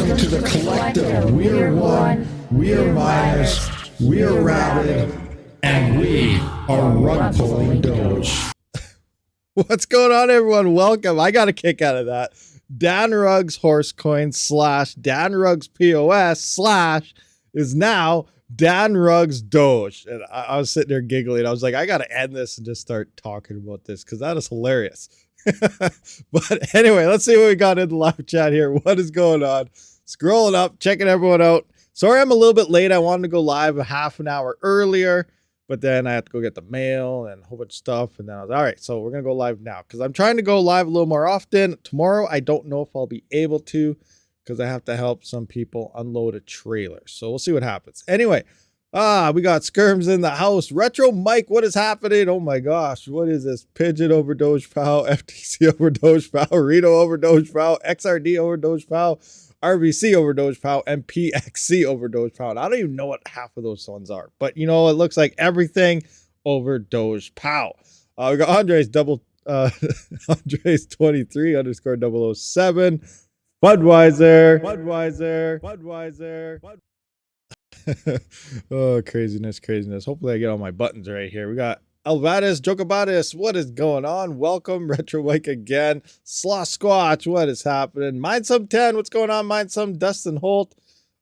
Welcome to the collective. We are one, we are miners, we are Rabid, and we are rug pulling Doge. What's going on, everyone? Welcome. I got a kick out of that. Dan Ruggs horse coin / Dan Ruggs POS / is now Dan Ruggs Doge. And I was sitting there giggling. I was like, I got to end this and just start talking about this because that is hilarious. But anyway, let's see what we got in the live chat here. What is going on? Scrolling up, checking everyone out. Sorry, I'm a little bit late. I wanted to go live a half an hour earlier, but then I had to go get the mail and a whole bunch of stuff. And then I was all right, so we're going to go live now because I'm trying to go live a little more often. Tomorrow, I don't know if I'll be able to because I have to help some people unload a trailer. So we'll see what happens. Anyway, we got Skirms in the house. Retro Mike, what is happening? Oh my gosh, what is this? Pigeon over Doge Pow, FTC over Doge Pow, Rito over Doge Pow, XRD over Doge Pow, RVC over Doge Pow, and PXC over Doge Pow. And I don't even know what half of those ones are, but you know, it looks like everything over Doge Pow. We got Andres Andres 23 _ 007, Budweiser. Oh, craziness. Hopefully I get all my buttons right here. We got Alvatis, Jokabatis, what is going on? Welcome, Retro Mike again. Sloth Squatch, what is happening? Mindsome 10, what's going on? Mindsome, Dustin Holt.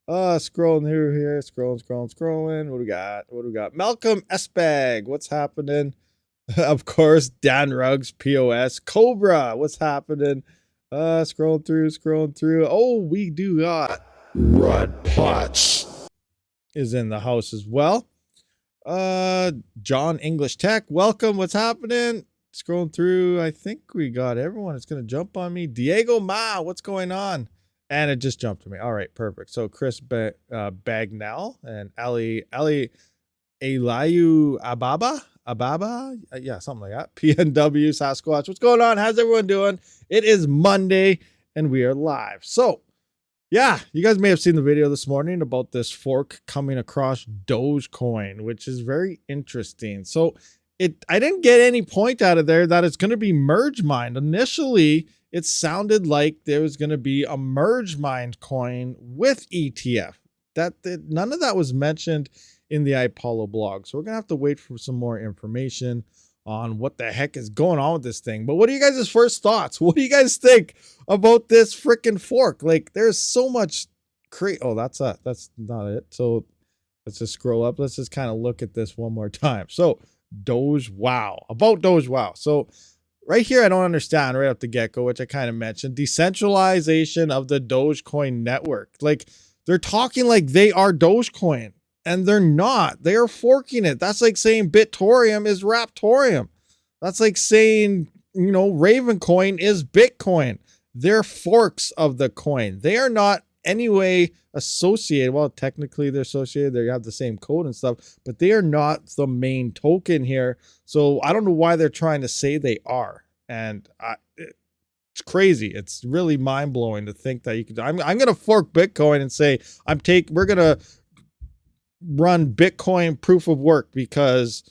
Scrolling through here, scrolling. What do we got? Malcolm Espag, what's happening? Of course, Dan Ruggs, POS. Cobra, what's happening? Scrolling through. Oh, we do got Rud Potts is in the house as well. John English Tech, welcome. What's happening? Scrolling through. I think we got everyone. It's going to jump on me. Diego Ma, what's going on? And it just jumped to me. All right, perfect. So Chris Bagnell and Ali Eliu Ababa, yeah, something like that. PNW Sasquatch, what's going on? How's everyone doing? It is Monday and we are live. So yeah, you guys may have seen the video this morning about this fork coming across Dogecoin, which is very interesting. So I didn't get any point out of there that it's going to be merge mined. Initially, it sounded like there was going to be a merge mined coin with ETF. None of that was mentioned in the iPollo blog. So we're going to have to wait for some more information on what the heck is going on with this thing. But what are you guys' first thoughts? What do you guys think about this freaking fork? Like, there's so much oh, that's not it. So let's just scroll up. Let's just kind of look at this one more time. So Doge Wow. About Doge Wow. So right here, I don't understand right off the get-go, which I kind of mentioned, decentralization of the Dogecoin network. Like, they're talking like they are Dogecoin. And they're not. They are forking it. That's like saying Bitorium is Raptorium. That's like saying, you know, Ravencoin is Bitcoin. They're forks of the coin. They are not anyway associated. Well, technically they're associated. They have the same code and stuff, but they are not the main token here. So I don't know why they're trying to say they are. And it's crazy. It's really mind blowing to think that you could. I'm going to fork Bitcoin and say we're going to run Bitcoin proof of work because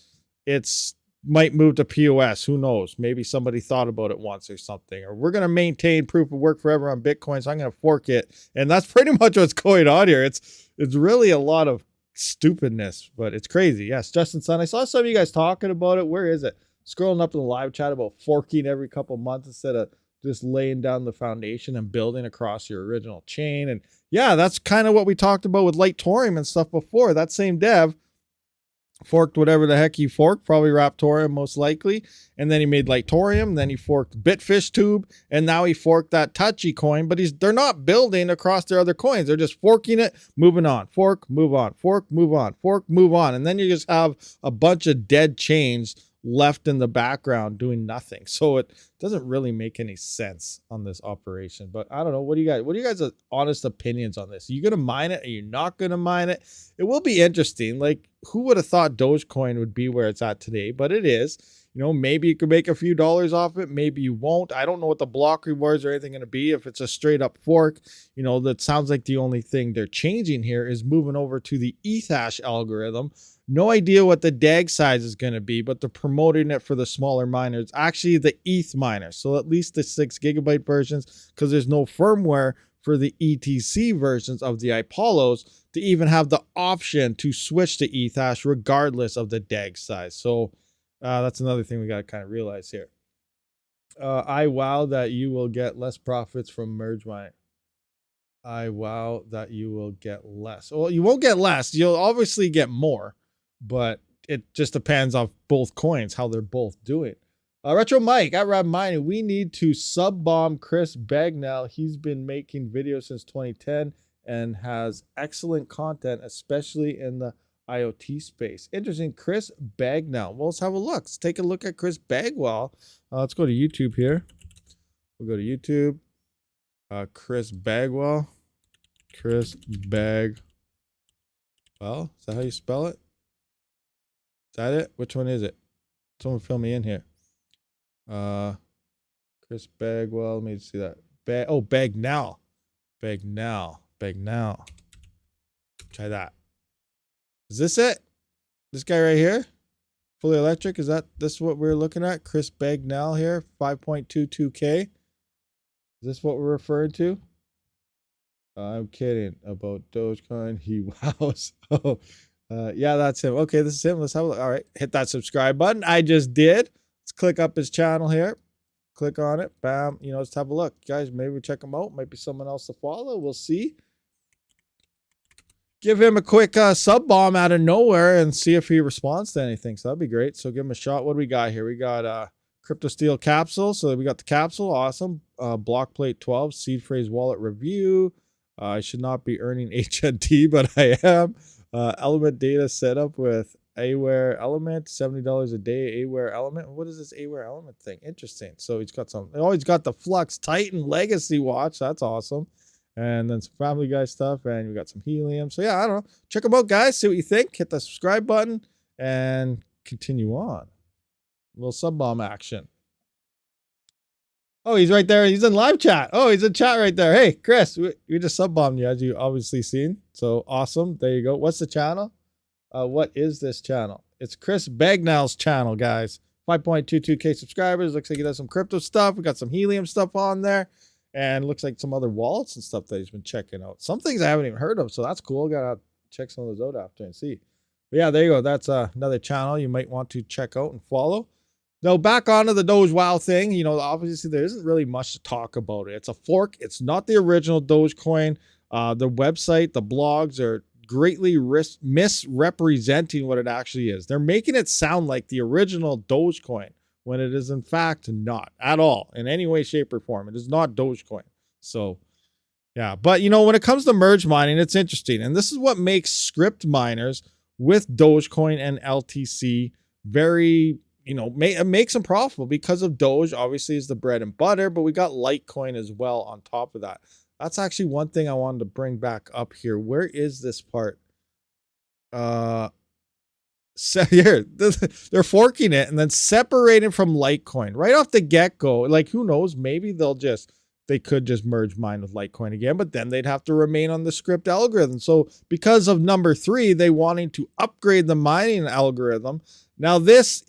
it's might move to POS. Who knows? Maybe somebody thought about it once or something. Or we're going to maintain proof of work forever on Bitcoin, so I'm going to fork it. And that's pretty much what's going on here. It's really a lot of stupidness, but it's crazy. Yes, Justin Sun. I saw some of you guys talking about it. Where is it? Scrolling up in the live chat about forking every couple months instead of just laying down the foundation and building across your original chain. And yeah, that's kind of what we talked about with Lightorium and stuff before. That same dev forked whatever the heck he forked, probably Raptorium most likely. And then he made Lightorium. Then he forked Bitfish Tube. And now he forked that Touchy coin. But they're not building across their other coins. They're just forking it, moving on. Fork, move on. Fork, move on. Fork, move on. And then you just have a bunch of dead chains left in the background doing nothing. So it doesn't really make any sense on this operation. But I don't know. What do you guys' honest opinions on this? Are you going to mine it? Are you not going to mine it? It will be interesting. Like, who would have thought Dogecoin would be where it's at today? But it is. You know, maybe you could make a few dollars off it. Maybe you won't. I don't know what the block rewards or anything going to be. If it's a straight up fork, you know, that sounds like the only thing they're changing here is moving over to the ETH hash algorithm. No idea what the DAG size is going to be, but they're promoting it for the smaller miners, actually the ETH miners. So at least the 6 GB versions, because there's no firmware for the ETC versions of the Apollos to even have the option to switch to ETH hash regardless of the DAG size. So that's another thing we got to kind of realize here. I wow that you will get less profits from merge mining. I wow that you will get less. Well, you won't get less. You'll obviously get more, but it just depends on both coins, how they're both doing. Retro Mike at RabidMining, we need to sub-bomb Chris Bagnell. He's been making videos since 2010 and has excellent content, especially in the IoT space. Interesting. Chris Bagnell. Well, let's have a look. Let's take a look at Chris Bagwell. Let's go to YouTube here. We'll go to YouTube. Chris Bagwell. Chris Bag. Well, is that how you spell it? Is that it? Which one is it? Someone fill me in here. Chris Bagwell. Let me see that. Bagnell. Bagnell. Try that. Is this it? This guy right here? Fully electric? Is this what we're looking at? Chris Bagnell here, 5.22K. Is this what we're referring to? I'm kidding about Dogecoin. He wows. Oh, yeah, that's him. Okay, this is him. Let's have a look. All right, hit that subscribe button. I just did. Let's click up his channel here. Click on it. Bam. Let's have a look. Guys, maybe we check him out. Might be someone else to follow. We'll see. Give him a quick sub bomb out of nowhere and see if he responds to anything. So that'd be great. So give him a shot. What do we got here? We got Crypto Steel capsule. So we got the capsule. Awesome. Block plate 12. Seed phrase wallet review. I should not be earning HNT, but I am. Element data setup with Aware Element. $70 a day. Aware Element. What is this Aware Element thing? Interesting. So he's got some. Oh, he's got the Flux Titan Legacy watch. That's awesome. And then some Family Guy stuff, and we got some helium. So yeah, I don't know. Check them out, guys. See what you think. Hit the subscribe button and continue on. A little sub bomb action. Oh, he's right there. He's in live chat. Oh, he's in chat right there. Hey, Chris, we just sub bombed you, as you obviously seen. So awesome. There you go. What's the channel? What is this channel? It's Chris Bagnell's channel, guys. 5.22K subscribers. Looks like he does some crypto stuff. We got some helium stuff on there. And looks like some other wallets and stuff that he's been checking out. Some things I haven't even heard of, so that's cool. Gotta check some of those out after and see. But yeah, there you go. That's another channel you might want to check out and follow. Now, back onto the Doge Wow thing. Obviously there isn't really much to talk about it. It's a fork. It's not the original Dogecoin. The website, the blogs are greatly misrepresenting what it actually is. They're making it sound like the original Dogecoin, when it is in fact not at all in any way, shape, or form. It is not Dogecoin. So yeah, but when it comes to merge mining, it's interesting. And this is what makes script miners with Dogecoin and LTC very, makes them profitable, because of Doge obviously is the bread and butter, but we got Litecoin as well on top of that. That's actually one thing I wanted to bring back up here. Where is this part? So here, they're forking it and then separating from Litecoin right off the get-go. Like, who knows? Maybe they could just merge mine with Litecoin again, but then they'd have to remain on the script algorithm. So because of number 3, they wanting to upgrade the mining algorithm. Now this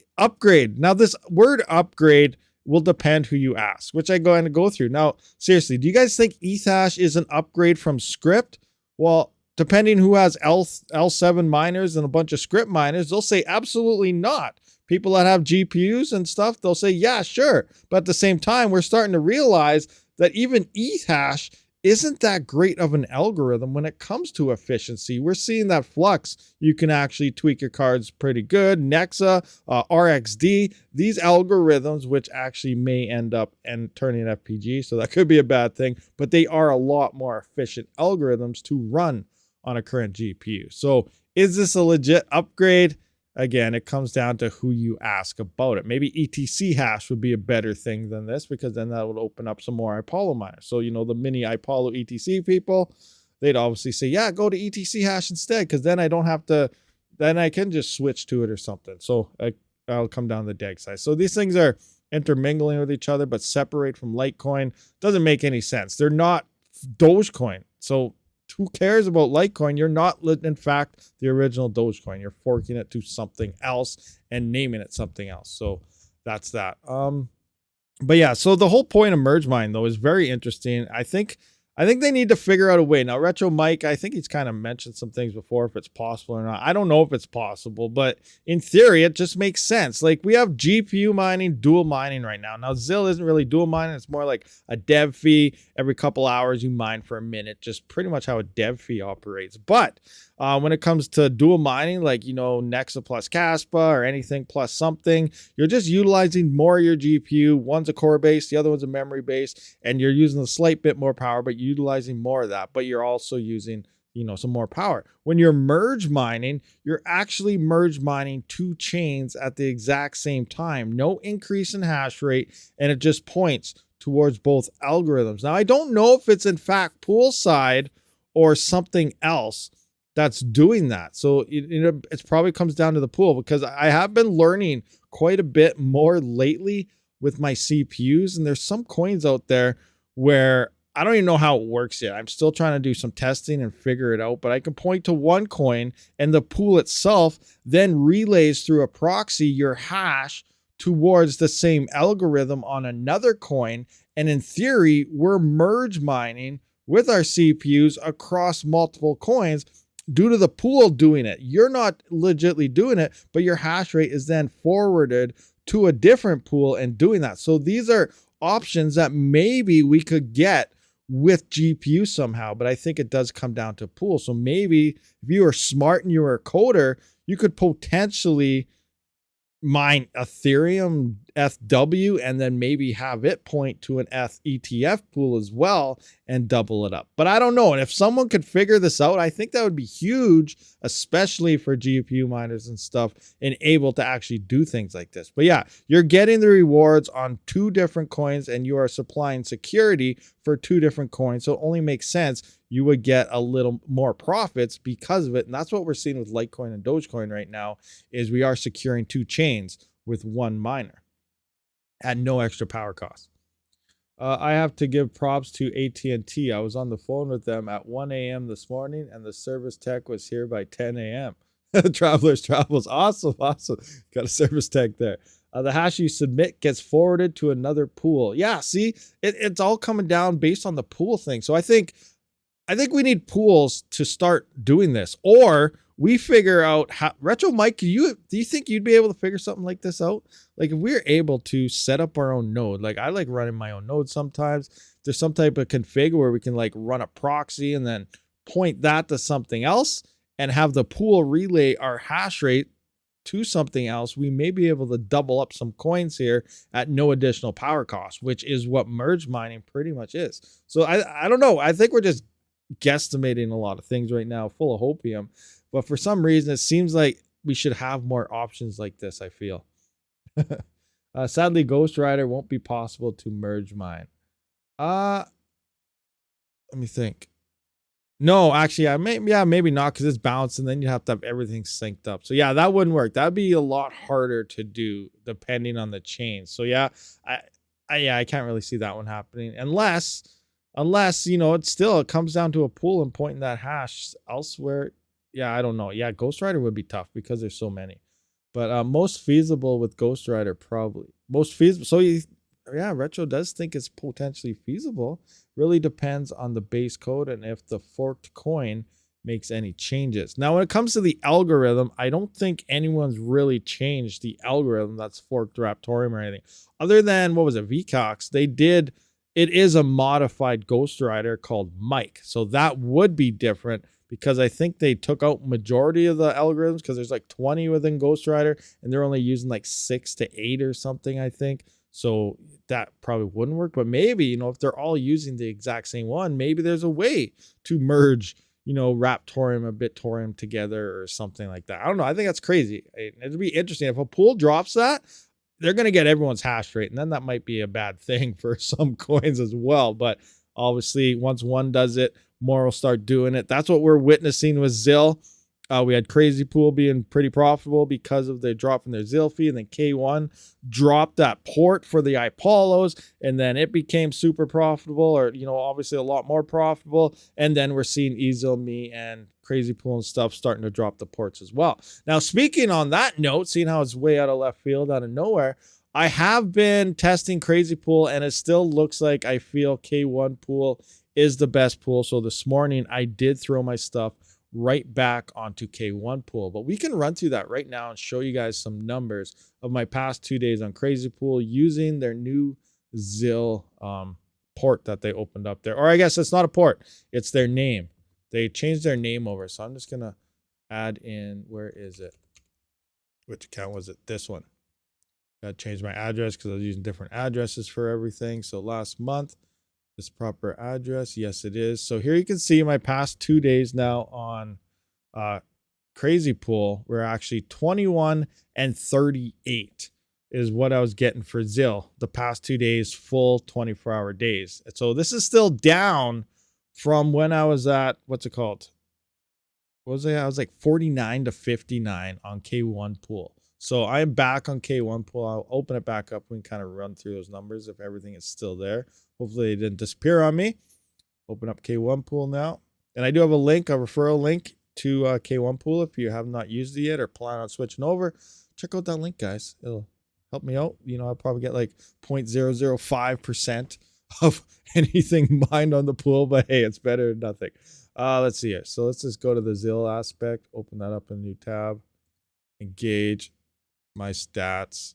word upgrade will depend who you ask, which I go through. Now, seriously, do you guys think Ethash is an upgrade from script? Well, depending who has L7 miners and a bunch of script miners, they'll say absolutely not. People that have GPUs and stuff, they'll say, yeah, sure. But at the same time, we're starting to realize that even ETH hash isn't that great of an algorithm when it comes to efficiency. We're seeing that Flux, you can actually tweak your cards pretty good. Nexa, RXD, these algorithms, which actually may end up and turning FPG, so that could be a bad thing, but they are a lot more efficient algorithms to run on a current GPU. So is this a legit upgrade? Again, it comes down to who you ask about it. Maybe ETC hash would be a better thing than this, because then that would open up some more Apollo miners. So, the mini Apollo ETC people, they'd obviously say, yeah, go to ETC hash instead, because then then I can just switch to it or something. So I'll come down the DAG size. So these things are intermingling with each other, but separate from Litecoin. Doesn't make any sense. They're not Dogecoin. So who cares about Litecoin? You're not, in fact, the original Dogecoin. You're forking it to something else and naming it something else. So that's that. But yeah, so the whole point of merge mine, though, is very interesting. I think I think they need to figure out a way. Now, Retro Mike, I think he's kind of mentioned some things before, if it's possible or not. I don't know if it's possible, but in theory, it just makes sense. Like, we have GPU mining, dual mining right now. Now, ZIL isn't really dual mining. It's more like a dev fee. Every couple hours, you mine for a minute, just pretty much how a dev fee operates. But when it comes to dual mining, like, you know, Nexa plus Caspa or anything plus something, you're just utilizing more of your GPU. One's a core base, the other one's a memory base, and you're using a slight bit more power, but utilizing more of that, but you're also using, you know, some more power. When you're merge mining, you're actually merge mining two chains at the exact same time. No increase in hash rate, and it just points towards both algorithms. Now, I don't know if it's in fact poolside or something else that's doing that. So it probably comes down to the pool, because I have been learning quite a bit more lately with my CPUs, and there's some coins out there where I don't even know how it works yet. I'm still trying to do some testing and figure it out, but I can point to one coin and the pool itself then relays through a proxy your hash towards the same algorithm on another coin. And in theory, we're merge mining with our CPUs across multiple coins due to the pool doing it. You're not legitly doing it, but your hash rate is then forwarded to a different pool and doing that. So these are options that maybe we could get with GPU somehow, but I think it does come down to pool. So maybe if you are smart and you are a coder, you could potentially mine Ethereum FW and then maybe have it point to an ETF pool as well and double it up. But I don't know. And if someone could figure this out, I think that would be huge, especially for GPU miners and stuff, and able to actually do things like this. But yeah, you're getting the rewards on two different coins and you are supplying security for two different coins. So it only makes sense you would get a little more profits because of it. And that's what we're seeing with Litecoin and Dogecoin right now, is we are securing two chains with one miner at no extra power cost. I have to give props to AT&T. I was on the phone with them at 1 a.m. this morning, and the service tech was here by 10 a.m. Travelers Travels. Awesome. Got a service tech there. The hash you submit gets forwarded to another pool. Yeah, see, it's all coming down based on the pool thing. So I think we need pools to start doing this, or we figure out how. Retro Mike, do you think you'd be able to figure something like this out? Like, if we're able to set up our own node, like I like running my own node sometimes. There's some type of config where we can like run a proxy and then point that to something else and have the pool relay our hash rate to something else. We may be able to double up some coins here at no additional power cost, which is what merge mining pretty much is. So I don't know. I think we're just guesstimating a lot of things right now, full of hopium, but for some reason it seems like we should have more options like this. I feel sadly Ghost Rider won't be possible to merge mine. Let me think. No, actually, maybe not, because it's bounced and then you have to have everything synced up. So yeah, that wouldn't work. That'd be a lot harder to do depending on the chain. So yeah, I can't really see that one happening unless you know, it comes down to a pool and pointing that hash elsewhere. Yeah, I don't know. Yeah, Ghost Rider would be tough because there's so many. But most feasible with Ghost Rider, probably most feasible. So yeah, Retro does think it's potentially feasible. Really depends on the base code and if the forked coin makes any changes. Now, when it comes to the algorithm, I don't think anyone's really changed the algorithm that's forked Raptorium or anything. Other than, what was it, VCOX? It is a modified Ghost Rider called Mike. So that would be different, because I think they took out majority of the algorithms, because there's like 20 within Ghost Rider and they're only using like 6 to 8 or something, I think. So that probably wouldn't work. But maybe, you know, if they're all using the exact same one, maybe there's a way to merge, you know, Raptorium and Bitorium together or something like that. I don't know. I think that's crazy. It'd be interesting. If a pool drops that, they're going to get everyone's hash rate, and then that might be a bad thing for some coins as well. But obviously, once one does it, more will start doing it. That's what we're witnessing with ZIL. We had Crazy Pool being pretty profitable because of the drop in their ZIL fee, and then K1 dropped that port for the iPolos, and then it became super profitable, or, you know, obviously a lot more profitable. And then we're seeing EZIL.me and Crazy Pool and stuff starting to drop the ports as well. Now, speaking on that note, seeing how it's way out of left field, out of nowhere, I have been testing Crazy Pool, and it still looks like I feel K1 Pool is the best pool. So this morning I did throw my stuff right back onto K1 pool, but we can run through that right now and show you guys some numbers of my past 2 days on Crazy Pool using their new ZIL port that they opened up there. Or I guess it's not a port, it's their name. They changed their name over. So I'm just gonna add in, where is it? Which account was it? This one. Got to change my address because I was using different addresses for everything. So last month, this proper address. Yes, it is. So here you can see my past 2 days now on Crazy Pool. We're actually 21 and 38 is what I was getting for ZIL the past 2 days, full 24-hour days. So this is still down from when I was at, what's it called? What was it? I was like 49 to 59 on K1 Pool. So I'm back on K1 Pool. I'll open it back up. We can kind of run through those numbers if everything is still there. Hopefully it didn't disappear on me. Open up K1 Pool now. And I do have a link, a referral link to K1 Pool. If you have not used it yet or plan on switching over, check out that link, guys. It'll help me out. You know, I'll probably get like 0.005% of anything mined on the pool, but hey, it's better than nothing. Let's see here. So let's just go to the ZIL aspect, open that up in a new tab, engage my stats.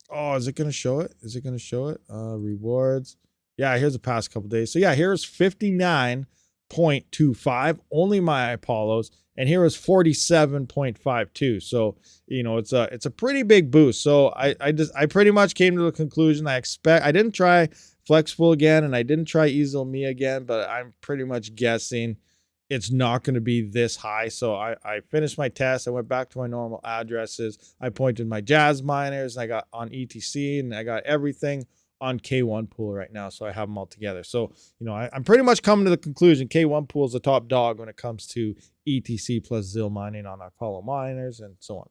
Oh, is it going to show it? Is it going to show it? Rewards. Yeah, here's the past couple days. So yeah, here's 59.25, only my Apollos, and here is 47.52. So, you know, it's a pretty big boost. So I pretty much came to the conclusion I didn't try Flexible again, and I didn't try Easel Me again, but I'm pretty much guessing it's not going to be this high. So I finished my test. I went back to my normal addresses. I pointed my Jazz miners, and I got on ETC, and I got everything on K1 Pool right now. So I have them all together. So, you know, I'm pretty much coming to the conclusion K1 Pool is the top dog when it comes to ETC plus ZIL mining on Apollo miners and so on.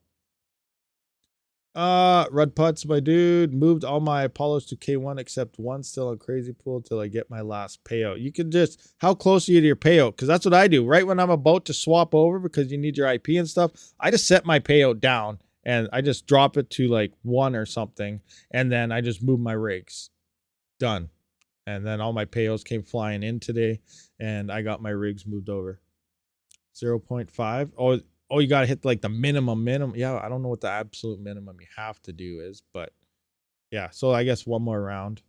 Red Putts, my dude, moved all my Apollos to K1 except one still on Crazy Pool till I get my last payout. You can just, how close are you to your payout? Because that's what I do. Right when I'm about to swap over, because you need your IP and stuff, I just set my payout down and I just drop it to like 1 or something, and then I just move my rigs. Done. And then all my payouts came flying in today, and I got my rigs moved over. 0.5. Oh, you got to hit like the minimum. Yeah, I don't know what the absolute minimum you have to do is, but yeah. So I guess one more round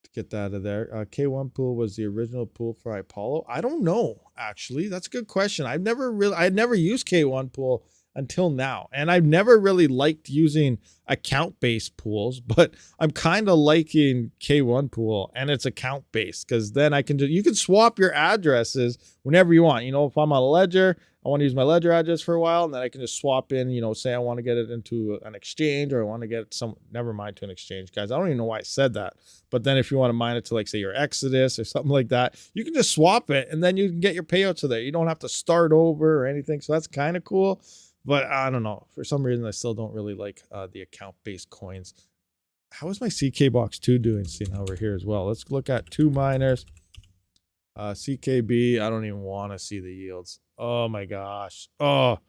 to get that out of there. K1 Pool was the original pool for Apollo. I don't know, actually. That's a good question. I had never used K1 Pool until now, and I've never really liked using account-based pools, but I'm kind of liking K1 Pool, and it's account-based because then you can swap your addresses whenever you want. You know, if I'm on a ledger, I want to use my ledger address for a while, and then I can just swap in, you know, say I want to get it into an exchange, or I want to get never mind, to an exchange, guys. I don't even know why I said that. But then if you want to mine it to, like, say your Exodus or something like that, you can just swap it, and then you can get your payouts to there. You don't have to start over or anything. So that's kind of cool. But I don't know. For some reason, I still don't really like the account-based coins. How is my CK Box 2 doing? Seeing how we're here as well. Let's look at 2 miners. CKB, I don't even want to see the yields. Oh my gosh. Oh,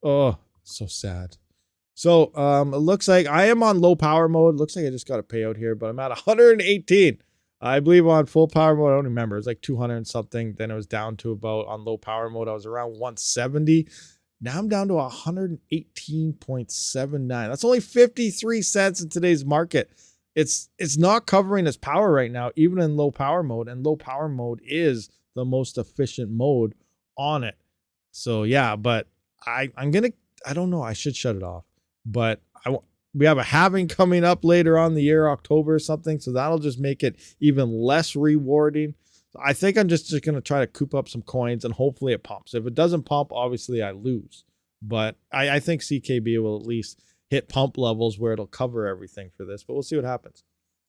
so sad. So it looks like I am on low power mode. Looks like I just got a payout here, but I'm at 118. I believe on full power mode, I don't remember. It was like 200 and something. Then it was down to about, on low power mode, I was around 170. Now I'm down to 118.79. That's only 53 cents in today's market. It's not covering its power right now, even in low power mode. And low power mode is the most efficient mode on it. So yeah, but I don't know. I should shut it off. But we have a halving coming up later on the year, October or something. So that'll just make it even less rewarding. I think I'm just going to try to coop up some coins, and hopefully it pumps. If it doesn't pump, obviously I lose. But I think CKB will at least hit pump levels where it'll cover everything for this. But we'll see what happens.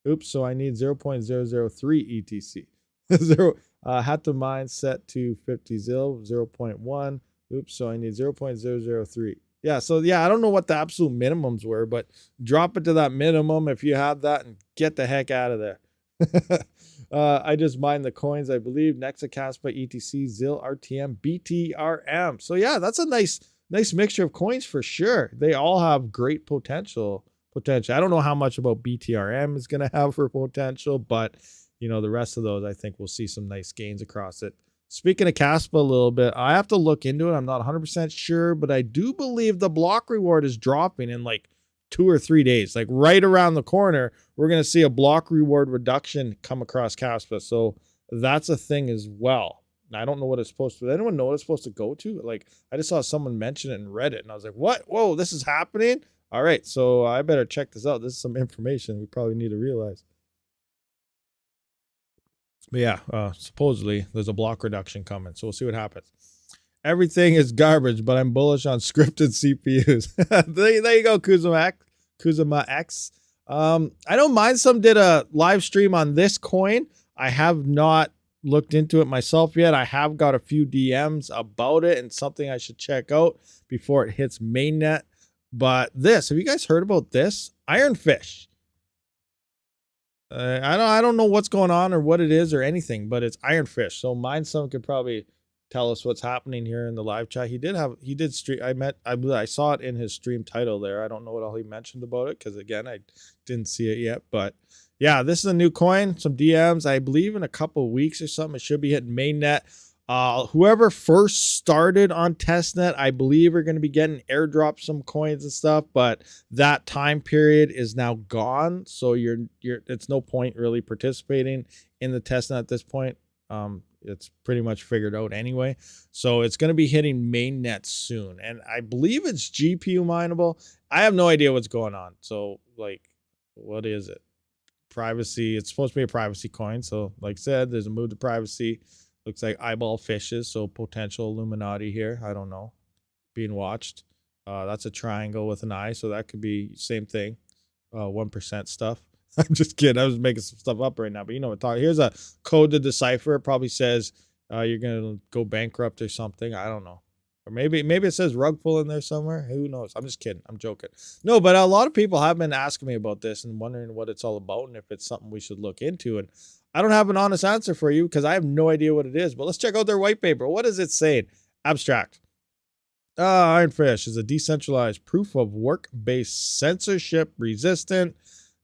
Oops, so I need 0.003 ETC. Had to mine set to 50 ZIL, 0.1. Oops, so I need 0.003. Yeah, so yeah, I don't know what the absolute minimums were, but drop it to that minimum if you have that and get the heck out of there. I just mined the coins, I believe. Nexacast by ETC, ZIL, RTM, BTRM. So yeah, that's a nice mixture of coins for sure. They all have great potential. I don't know how much about BTRM is going to have for potential, but you know, the rest of those, I think we'll see some nice gains across it. Speaking of Caspa a little bit, I have to look into it. I'm not 100% sure, but I do believe the block reward is dropping in like 2 or 3 days. Like right around the corner, we're going to see a block reward reduction come across Caspa. So that's a thing as well. I don't know what it's supposed to. Does anyone know what it's supposed to go to? Like, I just saw someone mention it in Reddit, and I was like, "What? Whoa, this is happening!" All right, so I better check this out. This is some information we probably need to realize. But yeah, supposedly there's a block reduction coming, so we'll see what happens. Everything is garbage, but I'm bullish on scripted CPUs. there you go, Kuzuma X. I know Mindsum did a live stream on this coin. I have not looked into it myself yet. I have got a few DMs about it and something I should check out before it hits mainnet. But this, have you guys heard about this? Ironfish. I don't know what's going on or what it is or anything, but it's Ironfish. So Mindsum could probably tell us what's happening here in the live chat. He did stream. I saw it in his stream title there. I don't know what all he mentioned about it because again, I didn't see it yet, but yeah, this is a new coin, some DMs. I believe in a couple of weeks or something, it should be hitting mainnet. Whoever first started on testnet, I believe are going to be getting airdropped some coins and stuff, but that time period is now gone. So it's no point really participating in the testnet at this point. It's pretty much figured out anyway. So it's going to be hitting mainnet soon. And I believe it's GPU mineable. I have no idea what's going on. So like, what is it? Privacy. It's supposed to be a privacy coin. So like I said, there's a move to privacy. Looks like eyeball fishes. So potential Illuminati here. I don't know. Being watched. That's a triangle with an eye. So that could be same thing. 1% stuff. I'm just kidding. I was making some stuff up right now, but you know what I'm talking. Here's a code to decipher. It probably says you're going to go bankrupt or something. I don't know. Or maybe it says rug pull in there somewhere. Who knows? I'm just kidding. I'm joking. No, but a lot of people have been asking me about this and wondering what it's all about and if it's something we should look into. And I don't have an honest answer for you because I have no idea what it is. But let's check out their white paper. What is it saying? Abstract. Ironfish is a decentralized proof of work-based censorship resistant.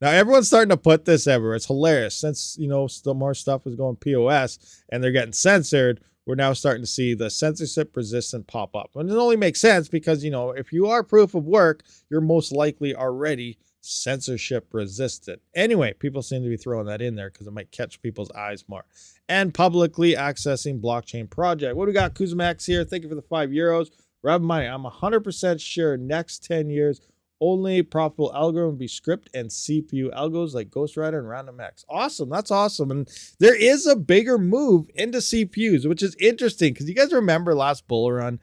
Now, everyone's starting to put this everywhere. It's hilarious. Since, you know, still more stuff is going POS and they're getting censored, we're now starting to see the censorship resistant pop up. And it only makes sense because, you know, if you are proof of work, you're most likely already censorship resistant. Anyway, people seem to be throwing that in there because it might catch people's eyes more. And publicly accessing blockchain project. What do we got? Kuzmax here. Thank you for the €5. RabidMining. I'm 100% sure next 10 years, only profitable algorithm will be script and CPU algos like Ghost Rider and RandomX. Awesome. That's awesome. And there is a bigger move into CPUs, which is interesting because you guys remember last bull run,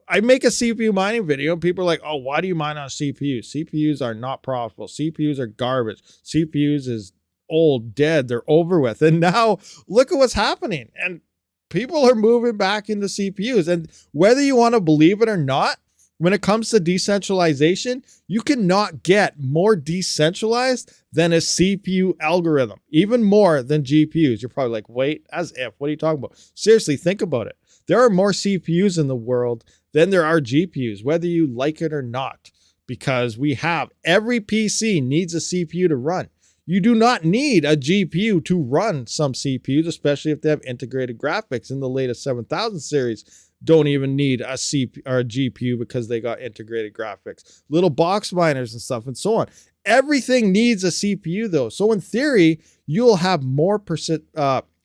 I make a CPU mining video and people are like, oh, why do you mine on CPUs? CPUs are not profitable. CPUs are garbage. CPUs is old, dead. They're over with. And now look at what's happening. And people are moving back into CPUs. And whether you want to believe it or not, when it comes to decentralization, you cannot get more decentralized than a CPU algorithm, even more than GPUs. You're probably like, wait, as if, what are you talking about? Seriously, think about it. There are more CPUs in the world than there are GPUs, whether you like it or not, because we have every PC needs a CPU to run. You do not need a GPU to run some CPUs, especially if they have integrated graphics. In the latest 7000 series, don't even need a CPU or a GPU because they got integrated graphics. Little box miners and stuff and so on. Everything needs a CPU though. So in theory, you'll have more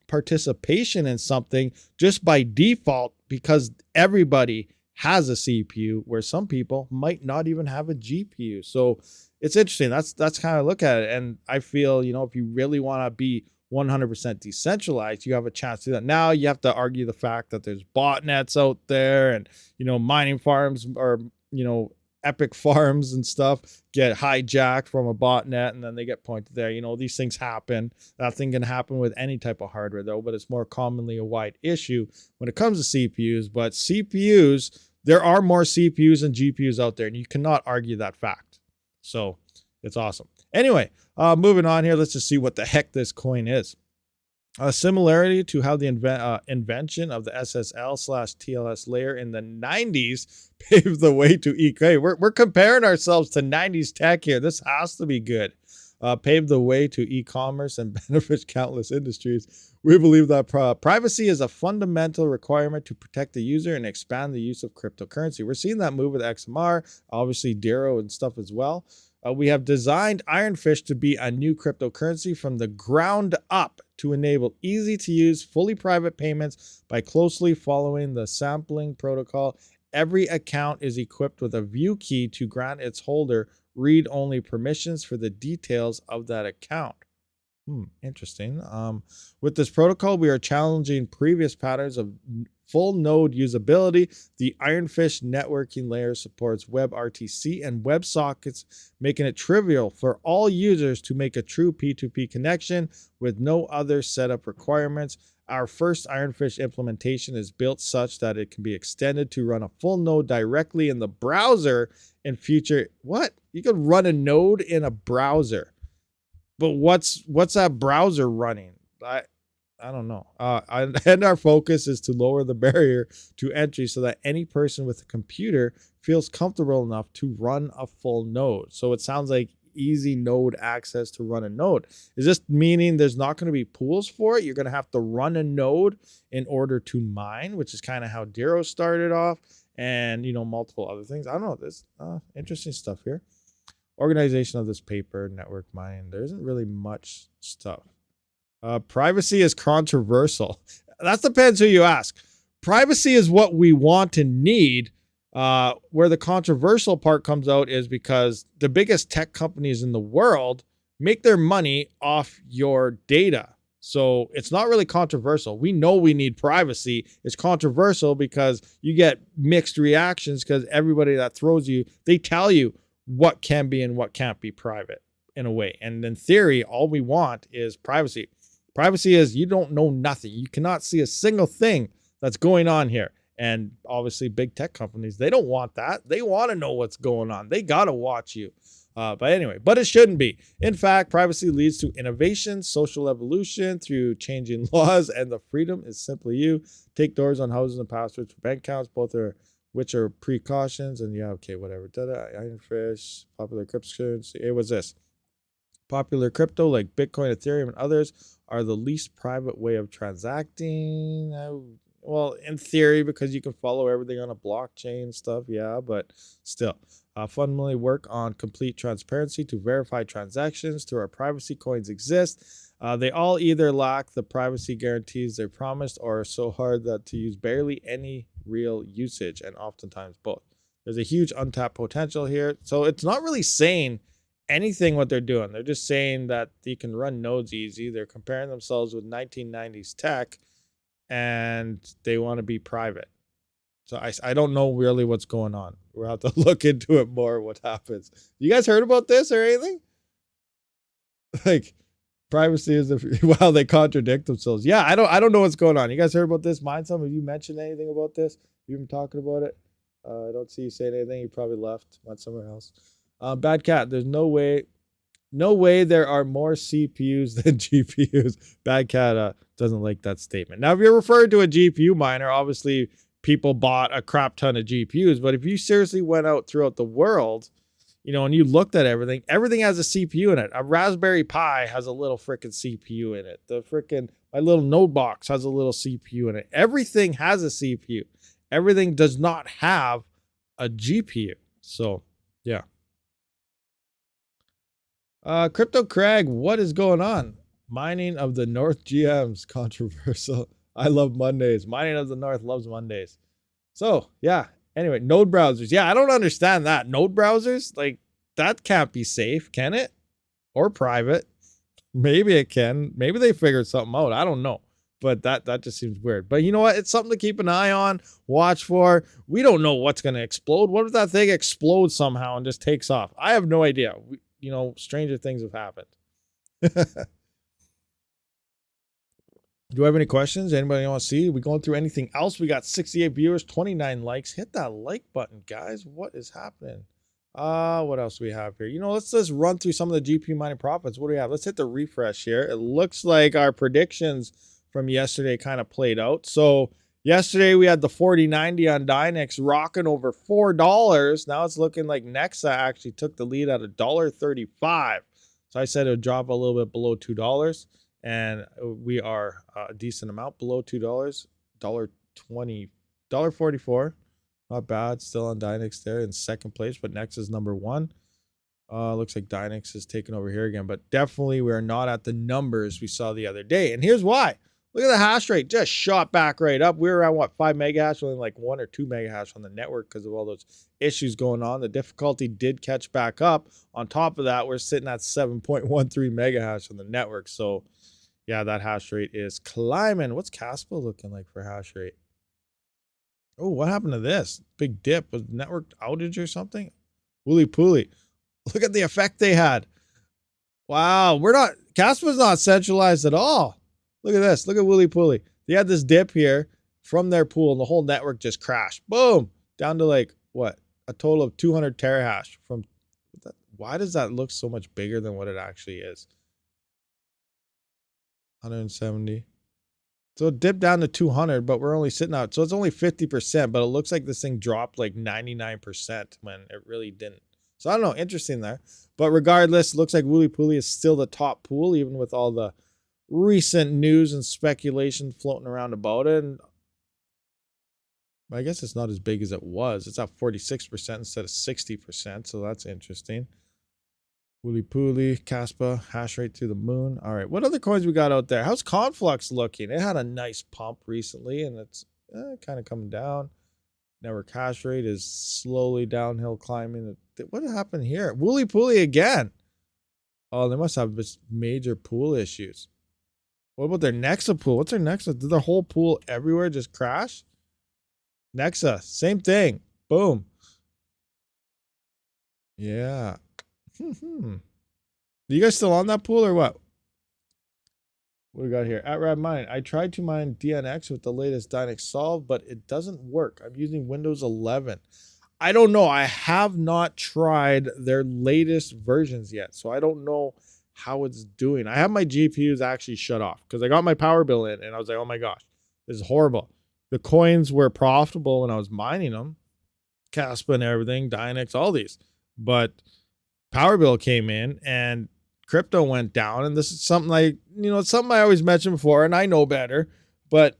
participation in something just by default because everybody has a CPU where some people might not even have a GPU. So it's interesting. That's kind of look at it. And I feel, you know, if you really want to be 100% decentralized, you have a chance to do that. Now you have to argue the fact that there's botnets out there and, you know, mining farms or, you know, epic farms and stuff get hijacked from a botnet and then they get pointed there. You know, these things happen. That thing can happen with any type of hardware though, but it's more commonly a wide issue when it comes to CPUs. But CPUs, there are more CPUs and GPUs out there and you cannot argue that fact. So it's awesome. Anyway, moving on here, let's just see what the heck this coin is. A similarity to how the invention of the SSL/TLS layer in the 90s paved the way to EK. We're comparing ourselves to 90s tech here. This has to be good. paved the way to e-commerce and benefits countless industries. We believe that privacy is a fundamental requirement to protect the user and expand the use of cryptocurrency. We're seeing that move with XMR, obviously Dero and stuff as well. We have designed Ironfish to be a new cryptocurrency from the ground up to enable easy-to-use, fully private payments by closely following the sampling protocol. Every account is equipped with a view key to grant its holder read-only permissions for the details of that account. Interesting. With this protocol, we are challenging previous patterns of full node usability. The Ironfish networking layer supports WebRTC and WebSockets, making it trivial for all users to make a true P2P connection with no other setup requirements. Our first Ironfish implementation is built such that it can be extended to run a full node directly in the browser in future. What? You could run a node in a browser. But what's that browser running? I don't know. And our focus is to lower the barrier to entry so that any person with a computer feels comfortable enough to run a full node. So it sounds like easy node access to run a node. Is this meaning there's not going to be pools for it? You're going to have to run a node in order to mine, which is kind of how Dero started off, and multiple other things. I don't know. This interesting stuff here. Organization of this paper, network mining. There isn't really much stuff. Privacy is controversial. That depends who you ask. Privacy is what we want and need. Where the controversial part comes out is because the biggest tech companies in the world make their money off your data. So it's not really controversial. We know we need privacy. It's controversial because you get mixed reactions because everybody that throws you, they tell you what can be and what can't be private in a way. And in theory, all we want is privacy. Privacy is you don't know nothing. You cannot see a single thing that's going on here. And obviously big tech companies, they don't want that. They want to know what's going on. They got to watch you. But anyway, but it shouldn't be. In fact, privacy leads to innovation, social evolution through changing laws, and the freedom is simply you. Take doors on houses and passwords for bank accounts, which are precautions, and whatever. Ironfish, popular cryptocurrency. Hey, what's this? Popular crypto like Bitcoin, Ethereum, and others are the least private way of transacting. Well, in theory, because you can follow everything on a blockchain stuff, yeah, but still. Fundamentally work on complete transparency to verify transactions through our privacy coins exist. They all either lack the privacy guarantees they promised or are so hard that to use barely any real usage, and oftentimes both. There's a huge untapped potential here. So it's not really saying anything what they're doing. They're just saying that they can run nodes easy. They're comparing themselves with 1990s tech and they want to be private. So I don't know really what's going on. We'll have to look into it more, what happens. You guys heard about this or anything? Like, privacy is well, they contradict themselves. Yeah, I don't know what's going on. You guys heard about this? Some of you mentioned anything about this? You've been talking about it? I don't see you saying anything. You probably left, went somewhere else. Bad Cat, there's no way there are more CPUs than GPUs. Bad Cat doesn't like that statement. Now, if you're referring to a GPU miner, obviously people bought a crap ton of GPUs. But if you seriously went out throughout the world, and you looked at everything has a CPU in it. A Raspberry Pi has a little freaking CPU in it. My little node box has a little CPU in it. Everything has a CPU. Everything does not have a GPU. So, yeah. Crypto Craig, what is going on? Mining of the North GMs, controversial. I love Mondays. Mining of the North loves Mondays. So, yeah. Anyway, node browsers. Yeah, I don't understand that. Node browsers? Like, that can't be safe, can it? Or private. Maybe it can. Maybe they figured something out. I don't know. But that just seems weird. But you know what? It's something to keep an eye on, watch for. We don't know what's going to explode. What if that thing explodes somehow and just takes off? I have no idea. Stranger things have happened. Do I have any questions? Anybody want to see? Are we going through anything else? We got 68 viewers, 29 likes. Hit that like button, guys. What is happening? What else do we have here? Let's just run through some of the GPU mining profits. What do we have? Let's hit the refresh here. It looks like our predictions from yesterday kind of played out. So yesterday we had the 4090 on Dynex rocking over $4. Now it's looking like Nexa actually took the lead at $1.35. So So I said it would drop a little bit below $2, and we are a decent amount below $2, $1.20, $1.44. Not bad. Still on Dynex there in second place, but next is number one. Looks like Dynex is taking over here again, but definitely we're not at the numbers we saw the other day. And here's why. Look at the hash rate, just shot back right up. We were around what, 5 mega hash, only like 1 or 2 mega hash on the network because of all those issues going on. The difficulty did catch back up. On top of that, we're sitting at 7.13 mega hash on the network. So yeah, that hash rate is climbing. What's Caspa looking like for hash rate? Oh, what happened to this? Big dip. Was network outage or something? Wooly pooly. Look at the effect they had. Wow, Caspa's not centralized at all. Look at this. Look at Wooly Pooly. They had this dip here from their pool, and the whole network just crashed. Boom! Down to like, what? A total of 200 terahash. Why does that look so much bigger than what it actually is? 170. So it dipped down to 200, but we're only sitting out. So it's only 50%, but it looks like this thing dropped like 99% when it really didn't. So I don't know. Interesting there. But regardless, looks like Wooly Pooly is still the top pool, even with all the recent news and speculation floating around about it. And I guess it's not as big as it was. It's at 46% instead of 60%. So that's interesting. Wooly Pooly, Caspa, hash rate to the moon. All right. What other coins we got out there? How's Conflux looking? It had a nice pump recently, and it's kind of coming down. Network hash rate is slowly downhill climbing. What happened here? Wooly Pooly again. Oh, they must have just major pool issues. What about their Nexa pool? What's their Nexa? Did their whole pool everywhere just crash? Nexa, same thing. Boom. Yeah. You guys still on that pool or what? What do we got here? At RabidMining. I tried to mine DNX with the latest Dynex solve, but it doesn't work. I'm using Windows 11. I don't know. I have not tried their latest versions yet, so I don't know how it's doing. I have my GPUs actually shut off because I got my power bill in and I was like, oh my gosh, this is horrible. The coins were profitable when I was mining them, Caspa and everything, Dynex, all these. But power bill came in and crypto went down. And this is something like, it's something I always mentioned before and I know better, but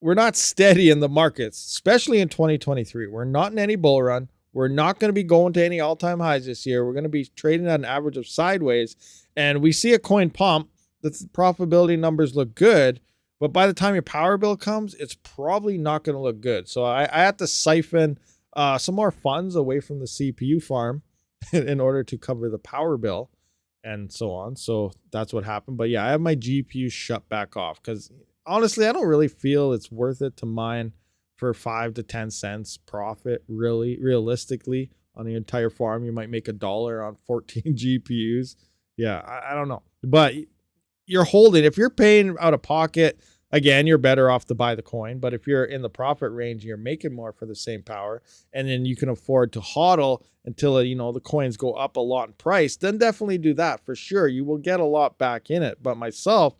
we're not steady in the markets, especially in 2023. We're not in any bull run. We're not going to be going to any all-time highs this year. We're going to be trading at an average of sideways. And we see a coin pump. The profitability numbers look good. But by the time your power bill comes, it's probably not going to look good. So I had to siphon some more funds away from the CPU farm in order to cover the power bill and so on. So that's what happened. But yeah, I have my GPU shut back off because honestly, I don't really feel it's worth it to mine for 5 to 10 cents profit. Realistically, on the entire farm, you might make $1 on 14 GPUs. Yeah, I don't know. But you're holding. If you're paying out of pocket, again, you're better off to buy the coin. But if you're in the profit range, you're making more for the same power, and then you can afford to hodl until the coins go up a lot in price, then definitely do that for sure. You will get a lot back in it. But myself,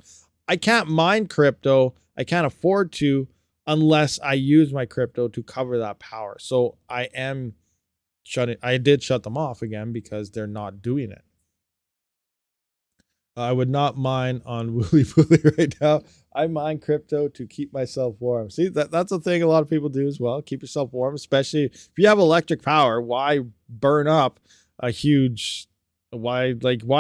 I can't mine crypto. I can't afford to unless I use my crypto to cover that power. So I did shut them off again because they're not doing it. I would not mine on Wooly Pooly right now. I mine crypto to keep myself warm. See, that's a thing a lot of people do as well. Keep yourself warm, especially if you have electric power. Why burn up a huge... Why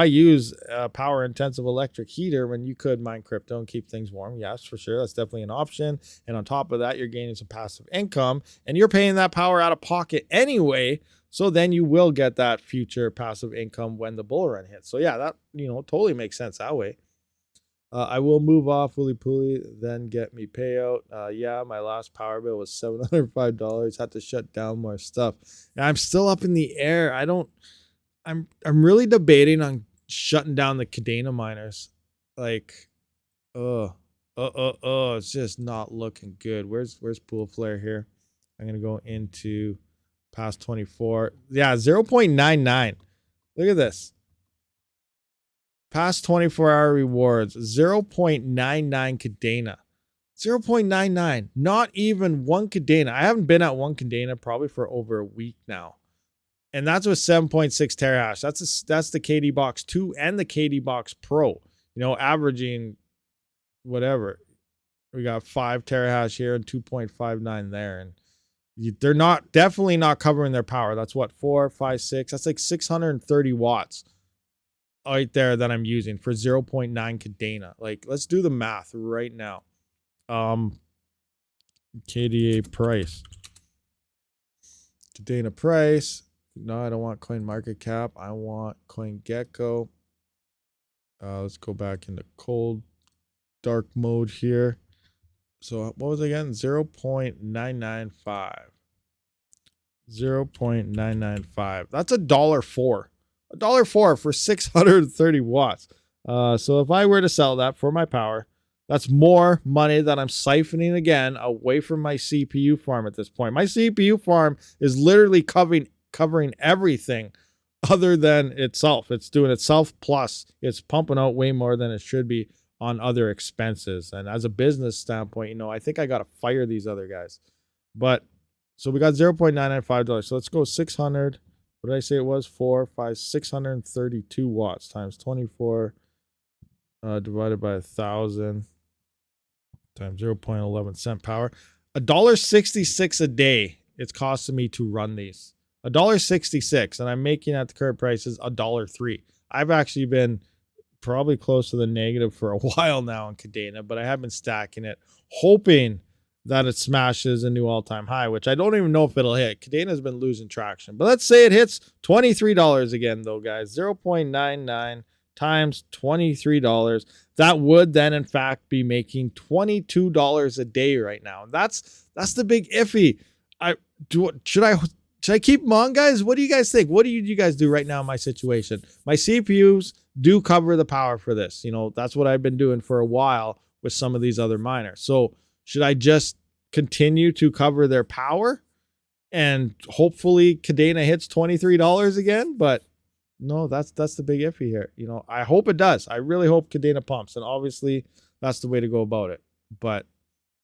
use a power intensive electric heater when you could mine crypto and keep things warm? Yes, for sure. That's definitely an option. And on top of that, you're gaining some passive income and you're paying that power out of pocket anyway. So then you will get that future passive income when the bull run hits. So yeah, that, totally makes sense that way. I will move off Wooly Pooly, then get me payout. Yeah, my last power bill was $705. Had to shut down more stuff. And I'm still up in the air. I'm really debating on shutting down the Cadena miners. It's just not looking good. Where's Pool Flare here? I'm gonna go into past 24. Yeah, 0.99. Look at this. Past 24-hour rewards, 0.99 Cadena. 0.99. Not even one Cadena. I haven't been at one Cadena probably for over a week now. And that's with 7.6 terahash. That's the KD Box 2 and the KD Box Pro, averaging whatever. We got 5 terahash here and 2.59 there. And they're definitely not covering their power. That's what, 4, 5, 6. That's like 630 watts right there that I'm using for 0.9 Cadena. Like, let's do the math right now. KDA price. Cadena price. No, I don't want Coin Market Cap. I want Coin Gecko. Let's go back into cold dark mode here. So what was it again? 0.995. 0.995. That's $1.04. $1.04 for 630 watts. So if I were to sell that for my power, that's more money that I'm siphoning again away from my CPU farm at this point. My CPU farm is literally covering everything other than itself. It's doing itself plus it's pumping out way more than it should be on other expenses. And as a business standpoint, I think I got to fire these other guys. But so we got $0.995. So let's go 600. What did I say it was? 632 watts times 24 divided by 1,000 times 0.11 cent power. $1.66 a day it's costing me to run these. $1.66, and I'm making at the current prices $1.03. I've actually been probably close to the negative for a while now on Cadena, but I have been stacking it, hoping that it smashes a new all-time high, which I don't even know if it'll hit. Cadena's been losing traction, but let's say it hits $23 again, though, guys. 0.99 times $23. That would then, in fact, be making $22 a day right now. That's the big iffy. Should I keep them on, guys? What do you guys think? What do you guys do right now in my situation? My CPUs do cover the power for this. That's what I've been doing for a while with some of these other miners. So should I just continue to cover their power and hopefully Cadena hits $23 again? But no, that's the big iffy here. I hope it does. I really hope Cadena pumps, and obviously that's the way to go about it. But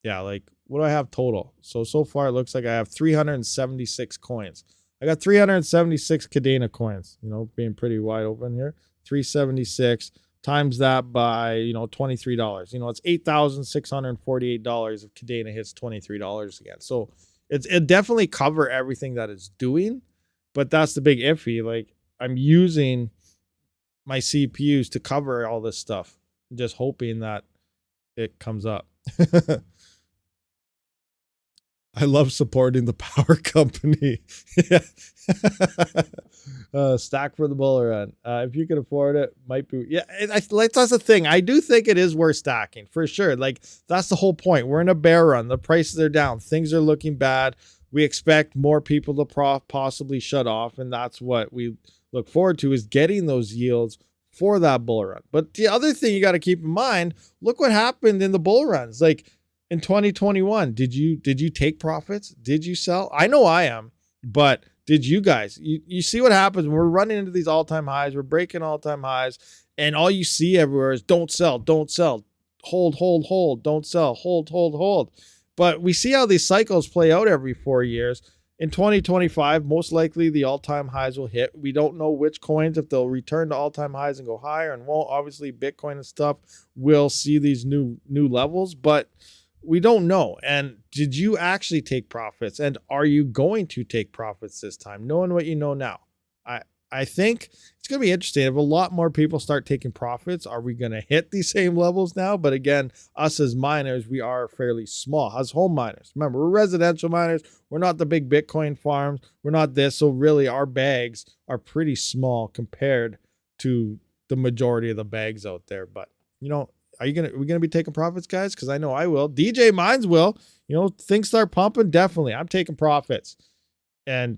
yeah, like, what do I have total? So far it looks like I have 376 coins. I got 376 Cadena coins, being pretty wide open here. 376 times that by, $23. It's $8,648 if Cadena hits $23 again. So it definitely cover everything that it's doing, but that's the big iffy. Like, I'm using my CPUs to cover all this stuff, just hoping that it comes up. I love supporting the power company. Stack for the bull run. If you can afford it, might be. Yeah, that's the thing. I do think it is worth stacking for sure. Like, that's the whole point. We're in a bear run. The prices are down. Things are looking bad. We expect more people to possibly shut off, and that's what we look forward to, is getting those yields for that bull run. But the other thing you got to keep in mind, look what happened in the bull runs. Like, in 2021, did you take profits? Did you sell? I know I am, but did you guys? You see what happens when we're running into these all-time highs, we're breaking all-time highs, and all you see everywhere is don't sell, hold, don't sell, hold. But we see how these cycles play out every 4 years. In 2025, most likely the all-time highs will hit. We don't know which coins, if they'll return to all-time highs and go higher and won't. Obviously, Bitcoin and stuff will see these new levels, but we don't know. And did you actually take profits? And are you going to take profits this time, knowing what you know now? I think it's going to be interesting. If a lot more people start taking profits, are we going to hit these same levels now? But again, us as miners, we are fairly small. As home miners, remember, we're residential miners. We're not the big Bitcoin farms. We're not this. So really, our bags are pretty small compared to the majority of the bags out there. But, are we gonna be taking profits, guys? Because I know I will. DJ Mines will. Things start pumping. Definitely, I'm taking profits. And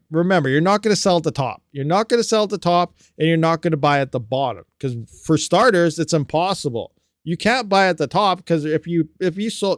remember, you're not going to sell at the top. You're not going to sell at the top, and you're not going to buy at the bottom. Because for starters, it's impossible. You can't buy at the top, because if you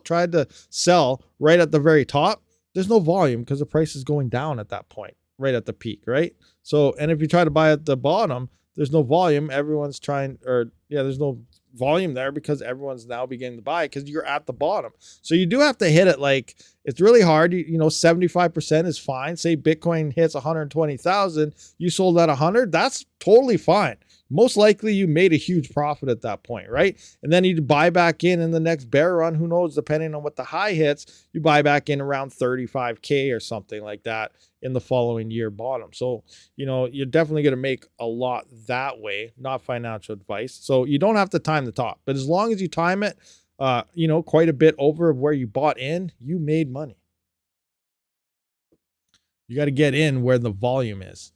tried to sell right at the very top, there's no volume because the price is going down at that point, right at the peak, right? So, and if you try to buy at the bottom, there's no volume. Everyone's trying, or yeah, there's no volume there because everyone's now beginning to buy because you're at the bottom. So you do have to hit it. Like, it's really hard. You know, 75% is fine. Say Bitcoin hits 120,000, you sold at 100. That's totally fine. Most likely you made a huge profit at that point, right? And then you buy back in the next bear run. Who knows, depending on what the high hits, you buy back in around 35K or something like that in the following year bottom. So, you know, you're definitely going to make a lot that way, not financial advice. So you don't have to time the top, but as long as you time it, you know, quite a bit over where you bought in, you made money. You got to get in where the volume is.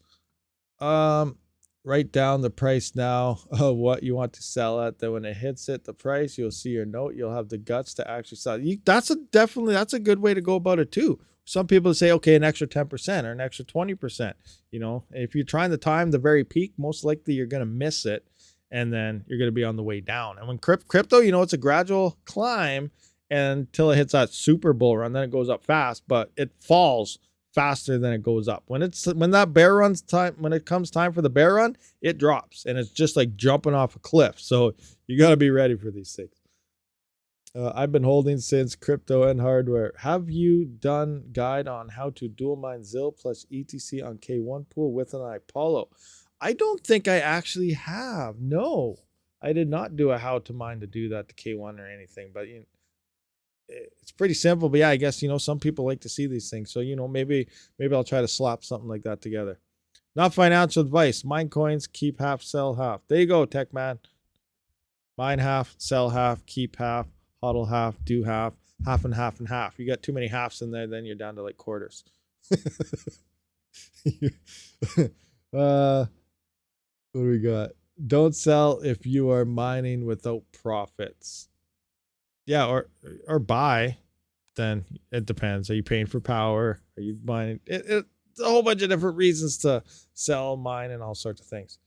Write down the price now of what you want to sell at. Then when it hits the price, you'll see your note. You'll have the guts to actually sell. That's a good way to go about it too. Some people say, okay, an extra 10% or an extra 20%. You know, if you're trying to time the very peak, most likely you're going to miss it, and then you're going to be on the way down. And when crypto, you know, it's a gradual climb until it hits that super bull run. Then it goes up fast, but it falls faster than it goes up. When that bear runs time, when it comes time for the bear run, it drops, and it's just like jumping off a cliff. So you got to be ready for these things. I've been holding since crypto and hardware. Have you done guide on how to dual mine ZIL plus ETC on K1 pool with an Apollo? I don't think I actually have. No, I did not do a how to mine to do that to K1 or anything, but you know, it's pretty simple. But yeah, I guess, you know, some people like to see these things. So, you know, maybe I'll try to slap something like that together. Not financial advice. Mine coins, keep half, sell half. There you go, tech man. Mine half, sell half, keep half, hodl half, do half, half and half and half. You got too many halves in there, then you're down to like quarters. What do we got? Don't sell if you are mining without profits. Yeah, or buy. Then it depends. Are you paying for power? Are you mining? It's a whole bunch of different reasons to sell, mine, and all sorts of things.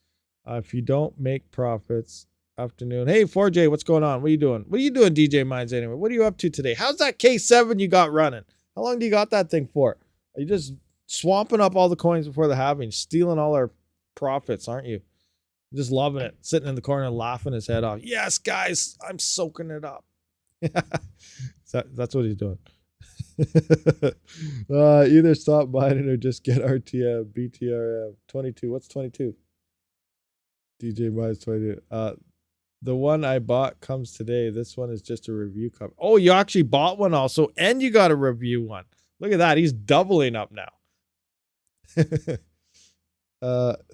If you don't make profits, afternoon. Hey, 4J, what's going on? What are you doing? What are you doing, DJ Mines, anyway? What are you up to today? How's that K7 you got running? How long do you got that thing for? Are you just swamping up all the coins before the halving, stealing all our profits, aren't you? Just loving it, sitting in the corner laughing his head off. Yes, guys, I'm soaking it up. That's what he's doing. Either stop mining or just get RTM, BTRM. 22. What's 22? DJ Mines 22. The one I bought comes today. This one is just a review cover. Oh, you actually bought one also, and you got a review one. Look at that. He's doubling up now.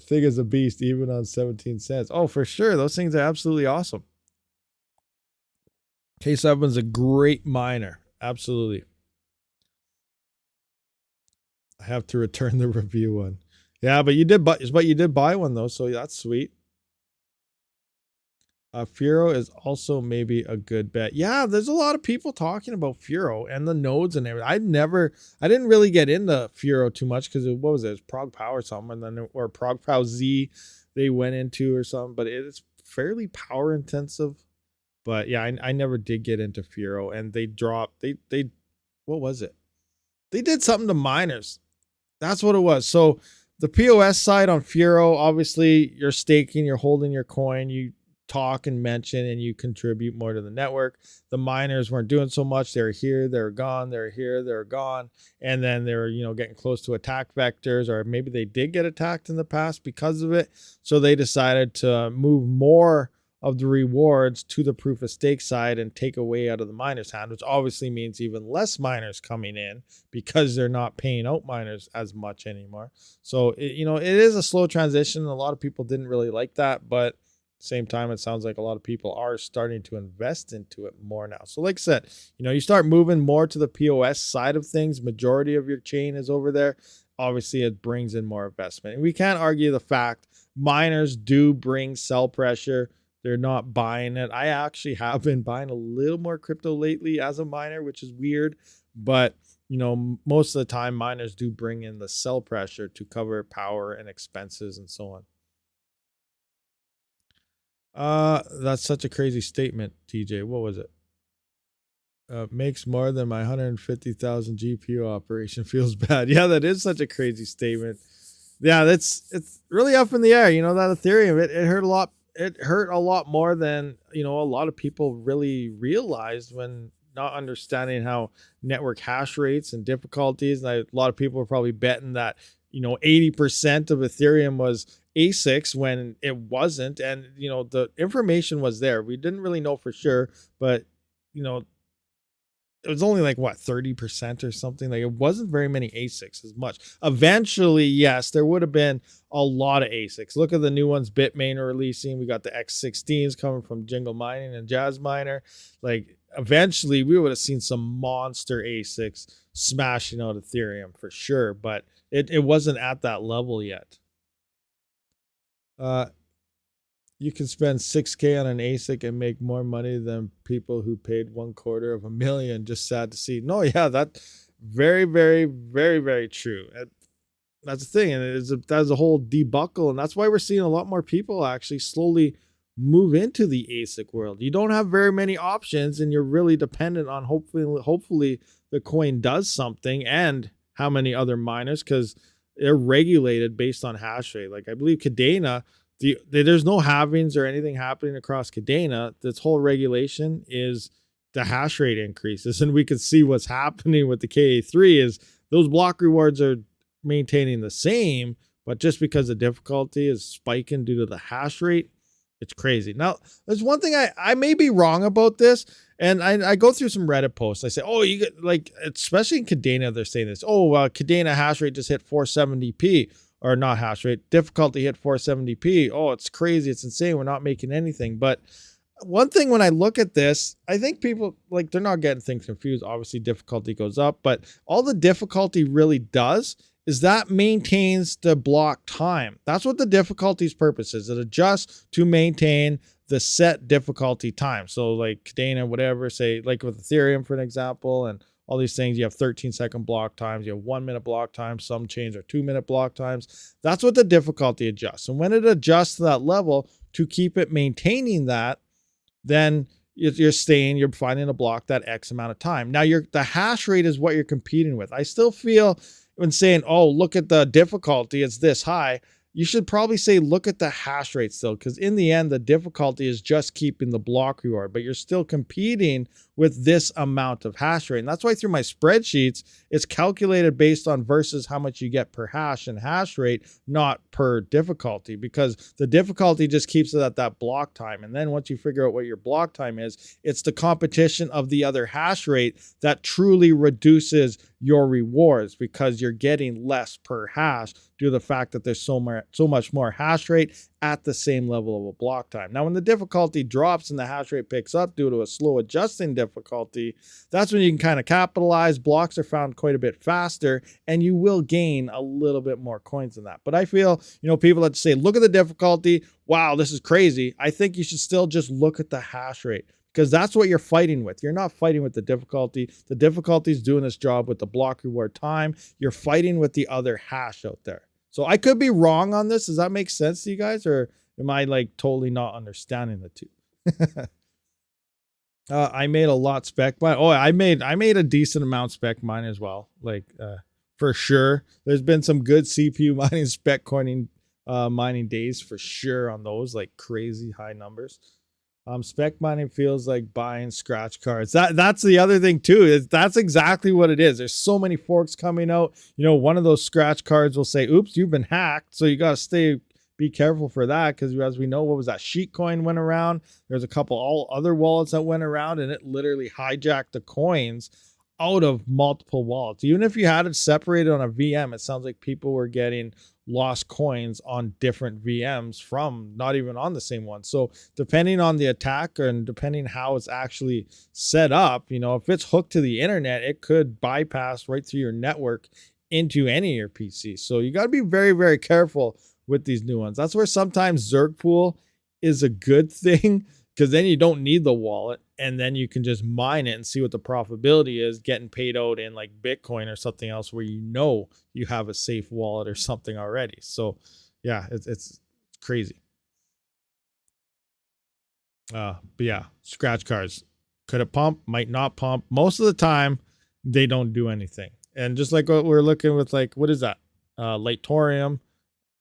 Thing is a beast, even on 17 cents. Oh, for sure. Those things are absolutely awesome. K7's a great miner. Absolutely. I have to return the review one. Yeah, but you did buy one though, so that's sweet. Furo is also maybe a good bet. Yeah, there's a lot of people talking about Furo and the nodes and everything. I didn't really get into Furo too much because what was it? It was Prog Power or something, and then or Prog Power Z they went into or something. But it's fairly power intensive. But yeah, I never did get into Furo, and they dropped. They what was it? They did something to miners. That's what it was. So the POS side on Furo, obviously you're staking, you're holding your coin, you talk and mention, and you contribute more to the network. The miners weren't doing so much. They're here, they're gone, they're here, they're gone. And then they're, you know, getting close to attack vectors, or maybe they did get attacked in the past because of it. So they decided to move more of the rewards to the proof of stake side and take away out of the miners' hand, which obviously means even less miners coming in because they're not paying out miners as much anymore. So, you know, it is a slow transition. A lot of people didn't really like that, but same time, it sounds like a lot of people are starting to invest into it more now. So like I said, you know, you start moving more to the POS side of things. Majority of your chain is over there. Obviously, it brings in more investment. And we can't argue the fact miners do bring sell pressure. They're not buying it. I actually have been buying a little more crypto lately as a miner, which is weird. But, you know, most of the time, miners do bring in the sell pressure to cover power and expenses and so on. That's such a crazy statement, TJ. What was it? Makes more than my 150,000 GPU operation. Feels bad. Yeah, that is such a crazy statement. yeah, it's really up in the air. That Ethereum, it hurt a lot. It hurt a lot more than a lot of people really realized when not understanding how network hash rates and difficulties. And a lot of people are probably betting that 80% of Ethereum was ASICs when it wasn't, and the information was there. We didn't really know for sure, but it was only like what 30% or something. Like, it wasn't very many ASICs as much. Eventually, yes, there would have been a lot of ASICs. Look at the new ones Bitmain are releasing. We got the X16s coming from Jingle Mining and Jazz Miner. Like, eventually we would have seen some monster ASICs smashing out Ethereum for sure, but it wasn't at that level yet. You can spend 6K on an ASIC and make more money than people who paid $250,000. Just sad to see. No, yeah, that's very, very, very, very true. That's the thing. And that's a whole debuckle. And that's why we're seeing a lot more people actually slowly move into the ASIC world. You don't have very many options, and you're really dependent on hopefully the coin does something and how many other miners, because they're regulated based on hash rate. Like, I believe Cadena, there's no halvings or anything happening across Cadena. This whole regulation is the hash rate increases, and we can see what's happening with the KA3 is those block rewards are maintaining the same, but just because the difficulty is spiking due to the hash rate, it's crazy. Now, there's one thing I may be wrong about this, and I go through some Reddit posts. I say, oh, you get, like, especially in Cadena, they're saying this. Oh, Cadena hash rate just hit 470p. Or not hash rate, difficulty hit 470p. Oh, it's crazy. It's insane. We're not making anything. But one thing when I look at this, I think people, like, they're not getting things confused. Obviously, difficulty goes up, but all the difficulty really does is that maintains the block time. That's what the difficulty's purpose is. It adjusts to maintain the set difficulty time. So like Cadena, whatever, say like with Ethereum, for an example, and all these things, you have 13-second block times, you have 1-minute block times, some chains are 2-minute block times. That's what the difficulty adjusts. And when it adjusts to that level to keep it maintaining that, then you're finding a block that X amount of time. Now the hash rate is what you're competing with. I still feel when saying, oh, look at the difficulty, it's this high. You should probably say, look at the hash rate still, because in the end, the difficulty is just keeping the block reward, but you're still competing with this amount of hash rate. And that's why through my spreadsheets, it's calculated based on versus how much you get per hash and hash rate, not per difficulty, because the difficulty just keeps it at that block time. And then once you figure out what your block time is, it's the competition of the other hash rate that truly reduces your rewards, because you're getting less per hash due to the fact that there's so much more hash rate at the same level of a block time. Now, when the difficulty drops and the hash rate picks up due to a slow adjusting difficulty, that's when you can kind of capitalize. Blocks are found quite a bit faster, and you will gain a little bit more coins than that. But I feel, people that say, look at the difficulty. Wow, this is crazy. I think you should still just look at the hash rate, because that's what you're fighting with. You're not fighting with the difficulty. The difficulty is doing its job with the block reward time. You're fighting with the other hash out there. So I could be wrong on this. Does that make sense to you guys? Or am I like totally not understanding the two? I made a lot spec mine. Oh, I made a decent amount spec mine as well. Like for sure. There's been some good CPU mining, spec coining mining days for sure on those, like crazy high numbers. Spec mining feels like buying scratch cards. That's the other thing too. That's exactly what it is. There's so many forks coming out. One of those scratch cards will say, "Oops, you've been hacked." So you got to be careful for that, because as we know, what was that? Sheetcoin went around. There's a couple all other wallets that went around, and it literally hijacked the coins out of multiple wallets. Even if you had it separated on a VM, it sounds like people were getting lost coins on different VMs from not even on the same one. So depending on the attack and depending how it's actually set up, if it's hooked to the internet, it could bypass right through your network into any of your PCs. So you got to be very, very careful with these new ones. That's where sometimes Zerg Pool is a good thing, because then you don't need the wallet, and then you can just mine it and see what the profitability is getting paid out in like Bitcoin or something else where you have a safe wallet or something already. So yeah, it's crazy. But yeah, scratch cards. Could it pump? Might not pump. Most of the time, they don't do anything. And just like what we're looking with, like, what is that? Lightorium.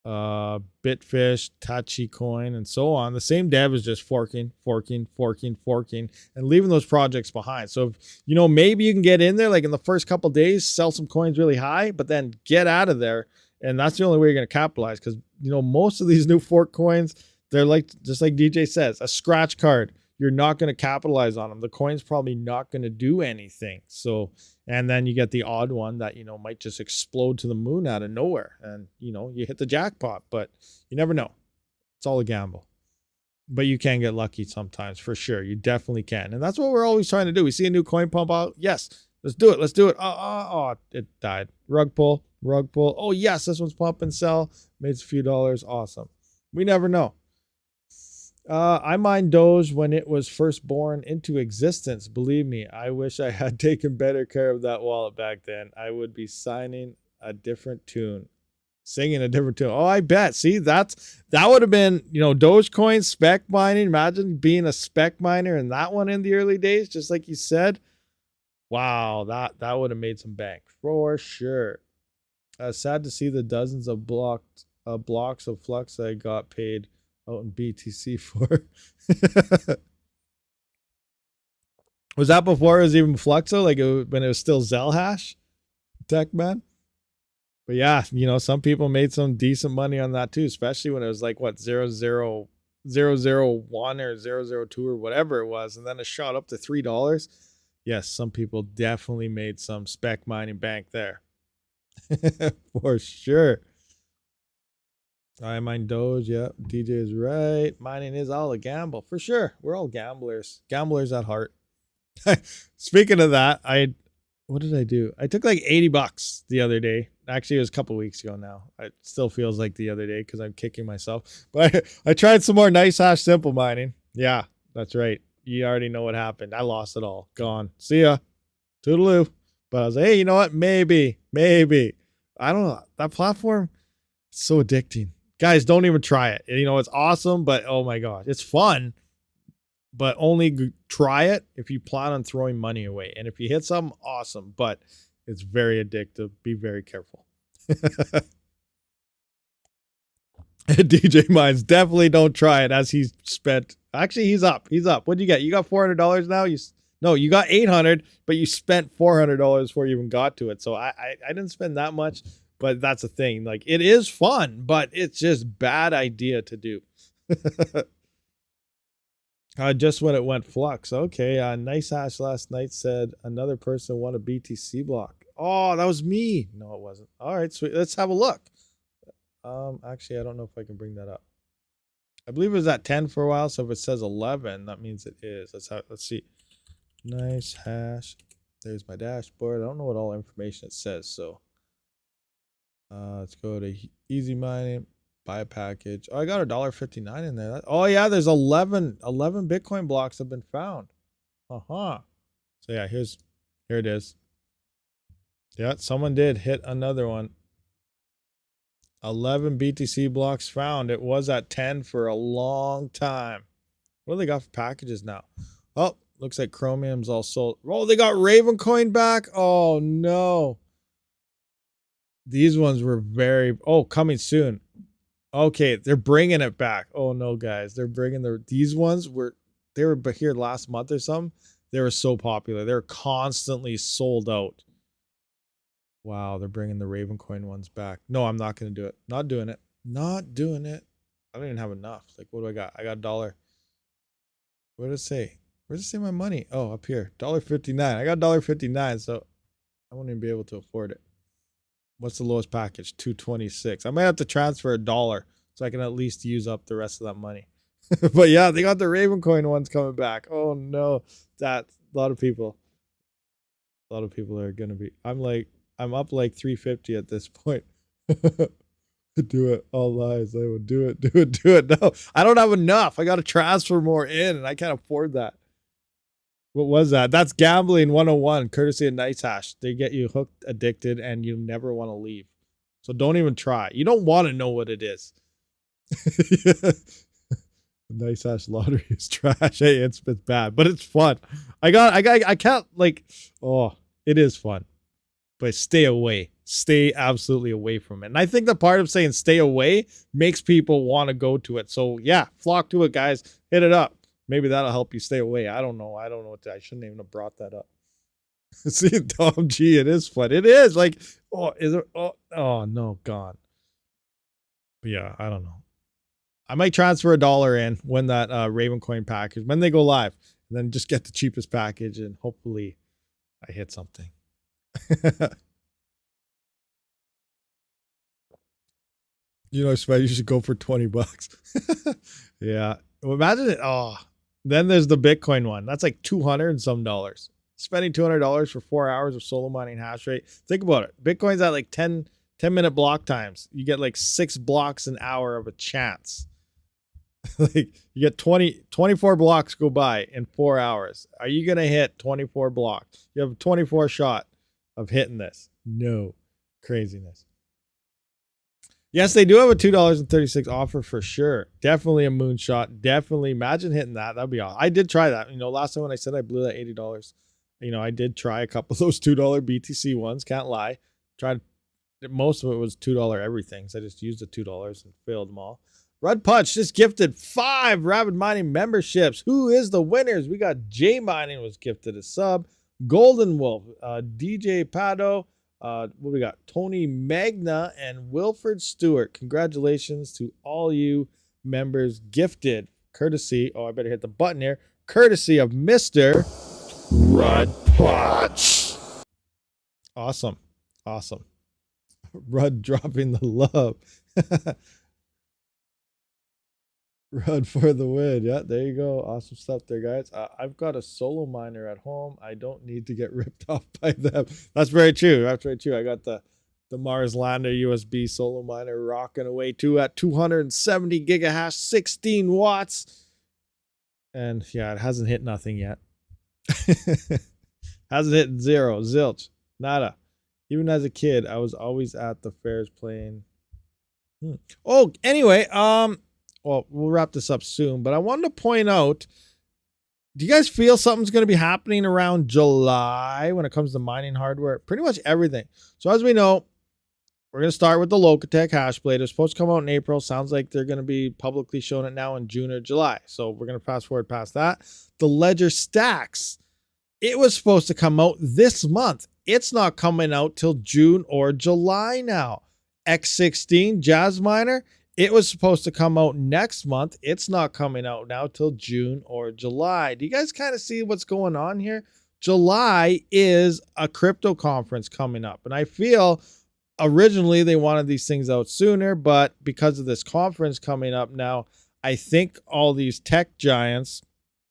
Bitfish, Tachi Coin, and so on. The same dev is just forking, and leaving those projects behind. So, if, maybe you can get in there like in the first couple days, sell some coins really high, but then get out of there. And that's the only way you're going to capitalize, because, most of these new fork coins, they're like, just like DJ says, a scratch card. You're not going to capitalize on them. The coin's probably not going to do anything. So, and then you get the odd one that, might just explode to the moon out of nowhere. And, you hit the jackpot, but you never know. It's all a gamble. But you can get lucky sometimes, for sure. You definitely can. And that's what we're always trying to do. We see a new coin pump out. Yes, let's do it. Let's do it. Oh, it died. Rug pull. Oh, yes, this one's pump and sell. Made a few dollars. Awesome. We never know. I mined Doge when it was first born into existence. Believe me, I wish I had taken better care of that wallet back then. I would be singing a different tune. Oh, I bet. See, that would have been, Dogecoin spec mining. Imagine being a spec miner and that one in the early days, just like you said. Wow, that would have made some bank for sure. Sad to see the dozens of blocks of flux I got paid out in BTC for. Was that before it was even Fluxo? Like when it was still Zelhash? Tech man? But yeah, some people made some decent money on that too, especially when it was like what 0.001 or 0.002 or whatever it was, and then it shot up to $3. Yes, some people definitely made some spec mining bank there. For sure. I mine Doge. Yeah, DJ is right. Mining is all a gamble. For sure. We're all gamblers. Gamblers at heart. Speaking of that, what did I do? I took like $80 the other day. Actually, it was a couple weeks ago now. It still feels like the other day because I'm kicking myself. But I tried some more nice hash simple mining. Yeah, that's right. You already know what happened. I lost it all. Gone. See ya. Toodaloo. But I was like, hey, you know what? Maybe. I don't know. That platform is so addicting. Guys, don't even try it. It's awesome, but oh my gosh, it's fun. But only try it if you plan on throwing money away. And if you hit something, awesome. But it's very addictive. Be very careful. DJ Mines, definitely don't try it, as he's spent. Actually, he's up. What'd you get? You got $400 now? You got $800, but you spent $400 before you even got to it. So I didn't spend that much. But that's the thing. Like, it is fun, but it's just bad idea to do. Just when it went flux. Okay. Nice Hash last night said another person won a BTC block. Oh, that was me. No, it wasn't. All right, sweet. Let's have a look. Actually, I don't know if I can bring that up. I believe it was at 10 for a while. So if it says 11, that means it is. Let's see. Nice Hash. There's my dashboard. I don't know what all information it says. So let's go to easy mining, buy a package. Oh, I got $1.59 in there. Oh yeah, there's 11 Bitcoin blocks have been found. So yeah, here it is. Yeah, someone did hit another one. 11 BTC blocks found. It was at 10 for a long time. What do they got for packages now? Oh, looks like Chromium's all sold. Oh, they got Raven coin back. Oh no. These ones were coming soon. Okay, they're bringing it back. Oh no, guys, they're bringing these ones they were here last month or something. They were so popular. They're constantly sold out. Wow, they're bringing the Raven coin ones back. No, I'm not going to do it. Not doing it. I don't even have enough. Like, what do I got? I got $1. What did it say? Where does it say my money? Oh, up here. $1.59. I got $1.59, so I won't even be able to afford it. What's the lowest package? $2.26. I might have to transfer $1 so I can at least use up the rest of that money. But yeah, they got the Raven coin ones coming back. Oh no, that's a lot of people. A lot of people are gonna be. I'm up like 350 at this point. Do it. All lies. I will do it. No, I don't have enough. I got to transfer more in, and I can't afford that. What was that? That's gambling 101, courtesy of Nice Hash. They get you hooked, addicted, and you never want to leave. So don't even try. You don't want to know what it is. The Nice Hash lottery is trash. Hey, it's bad, but it's fun. I can't like, oh, it is fun, but stay away. stay absolutely away from it. And I think the part of saying stay away makes people want to go to it. So yeah, flock to it, guys. Hit it up. Maybe that'll help you stay away. I don't know. I shouldn't even have brought that up. See, Tom G, it is fun. It is like, oh, is it? Oh no, gone. But yeah, I don't know. I might transfer $1 in when that Raven coin package, when they go live, and then just get the cheapest package and hopefully I hit something. You know, Spud, you should go for $20. Yeah. Well, imagine it. Oh, then there's the Bitcoin one. That's like $200 and some dollars. Spending $200 for 4 hours of solo mining hash rate. Think about it. Bitcoin's at like 10-minute block times. You get like 6 blocks an hour of a chance. Like you get 24 blocks go by in 4 hours. Are you going to hit 24 blocks? You have a 24 shot of hitting this. No. Craziness. Yes, they do have a $2.36 offer for sure. Definitely a moonshot. Definitely. Imagine hitting that. That'd be awesome. I did try that. You know, last time when I said I blew that $80, you know, I did try a couple of those $2 BTC ones. Can't lie. Tried. Most of it was $2 everything. So I just used the $2 and failed them all. Red Punch just gifted 5 RabidMining memberships. Who is the winners? We got J Mining was gifted a sub. Golden Wolf, DJ Pado. What we got? Tony Magna and Wilford Stewart. Congratulations to all you members gifted. Courtesy. Oh, I better hit the button here. Courtesy of Mr. Red Punch. Awesome. Awesome. Rud dropping the love. Run for the win. Yeah, there you go. Awesome stuff there, guys. I've got a solo miner at home. I don't need to get ripped off by them. That's very true. That's very true. I got the Mars Lander USB solo miner rocking away too at 270 gigahash, 16 watts. And yeah, it hasn't hit nothing yet. Hasn't hit zero, zilch, nada. Even as a kid, I was always at the fairs playing. Oh, anyway, well, we'll wrap this up soon, but I wanted to point out, do you guys feel something's going to be happening around July when it comes to mining hardware? Pretty much everything. So as we know, we're going to start with the Locatech Hashblade. It's supposed to come out in April. Sounds like they're going to be publicly showing it now in June or July. So we're going to fast forward past that. The Ledger Stacks. It was supposed to come out this month. It's not coming out till June or July now. X16 Jazz Miner. It was supposed to come out next month. It's not coming out now till June or July. Do you guys kind of see what's going on here? July is a crypto conference coming up. And I feel originally they wanted these things out sooner, but because of this conference coming up now, I think all these tech giants,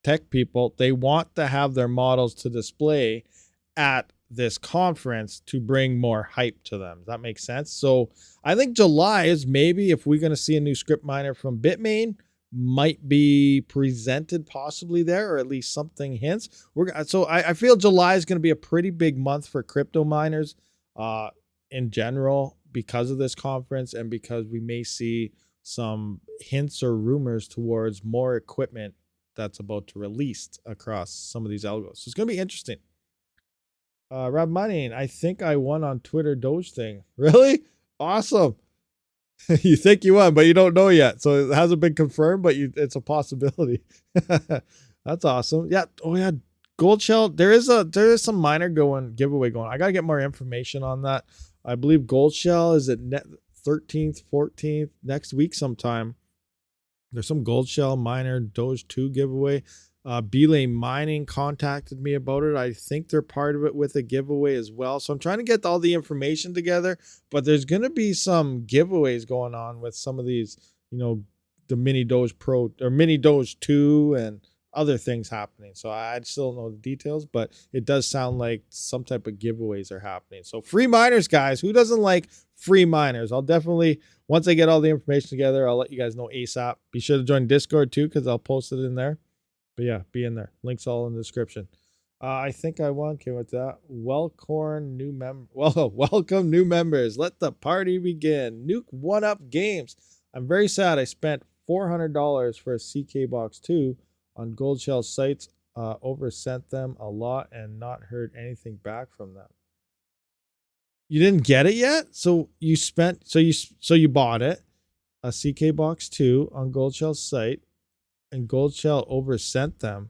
tech people, they want to have their models to display at this conference to bring more hype to them. Does that make sense? So I think July is maybe, if we're going to see a new script miner from Bitmain, might be presented possibly there, or at least something hints. So I feel July is going to be a pretty big month for crypto miners in general because of this conference, and because we may see some hints or rumors towards more equipment that's about to release across some of these algos. So it's going to be interesting. RabidMining, I think I won on Twitter Doge thing. Really? Awesome. You think you won, but you don't know yet. So it hasn't been confirmed, but it's a possibility. That's awesome. Yeah. Oh yeah. Gold Shell. There is some miner giveaway going. I got to get more information on that. I believe Gold Shell is at 13th, 14th next week sometime. There's some Gold Shell miner Doge 2 giveaway. Belay Mining contacted me about it. I think they're part of it with a giveaway as well. So I'm trying to get all the information together, but there's going to be some giveaways going on with some of these, you know, the Mini Doge Pro or Mini Doge 2 and other things happening. So I still don't know the details, but it does sound like some type of giveaways are happening. So free miners, guys. Who doesn't like free miners? I'll definitely, once I get all the information together, I'll let you guys know ASAP. Be sure to join Discord too, because I'll post it in there. But yeah, be in there. Links all in the description. I think I won. Okay, with that, welcome new members. Let the party begin. Nuke 1UP Games. I'm very sad. I spent $400 for a CK Box 2 on Gold Shell sites. Oversent them a lot and not heard anything back from them. You didn't get it yet? So you spent, so you bought it, a CK Box 2 on Gold Shell's site, and Gold Shell oversent them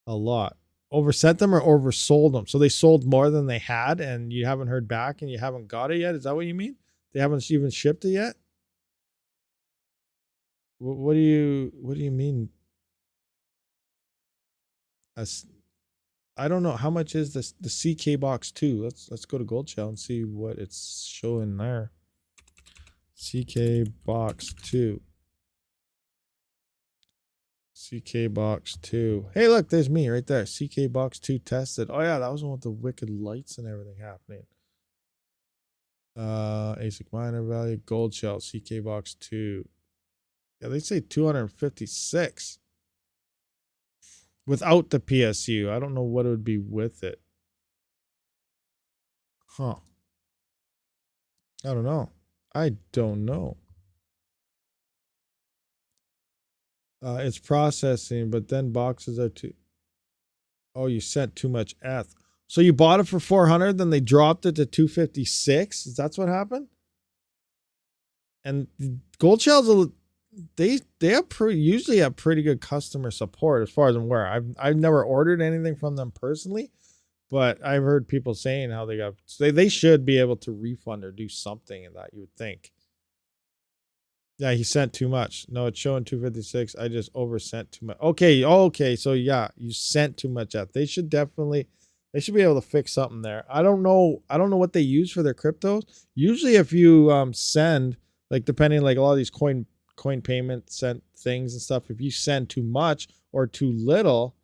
a lot. Oversent them or oversold them? So they sold more than they had and you haven't heard back and you haven't got it yet? Is that what you mean? They haven't even shipped it yet? What do you mean? I don't know. How much is this, the CK Box 2? Let's go to Gold Shell and see what it's showing there. CK Box 2. CK Box 2. Hey, look, there's me right there. CK Box 2 tested. Oh yeah, that was one with the wicked lights and everything happening. ASIC miner value, Gold Shell, CK Box 2. Yeah, they say 256. Without the PSU. I don't know what it would be with it. Huh. I don't know. I don't know. It's processing, but then boxes are too. Oh, you sent too much ETH. So you bought it for 400, then they dropped it to 256. That's what happened. And Gold Shells, they usually have pretty good customer support as far as I'm aware. I've never ordered anything from them personally, but I've heard people saying how they should be able to refund or do something in that, you would think. Yeah, he sent too much. No, it's showing 256. I just oversent too much. Okay. So yeah, you sent too much out. They should be able to fix something there. I don't know what they use for their cryptos. Usually if you send, like, depending, like a lot of these coin payment sent things and stuff, if you send too much or too little,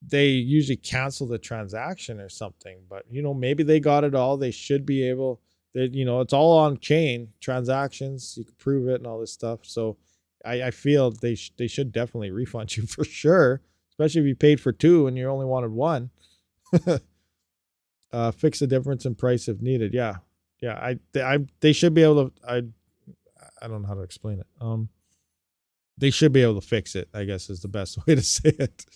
they usually cancel the transaction or something. But maybe they got it all. They should be able. It's all on chain transactions. You can prove it and all this stuff. So I feel they should definitely refund you for sure, especially if you paid for 2 and you only wanted 1. Fix the difference in price if needed. Yeah. They should be able to. I don't know how to explain it. They should be able to fix it, I guess, is the best way to say it.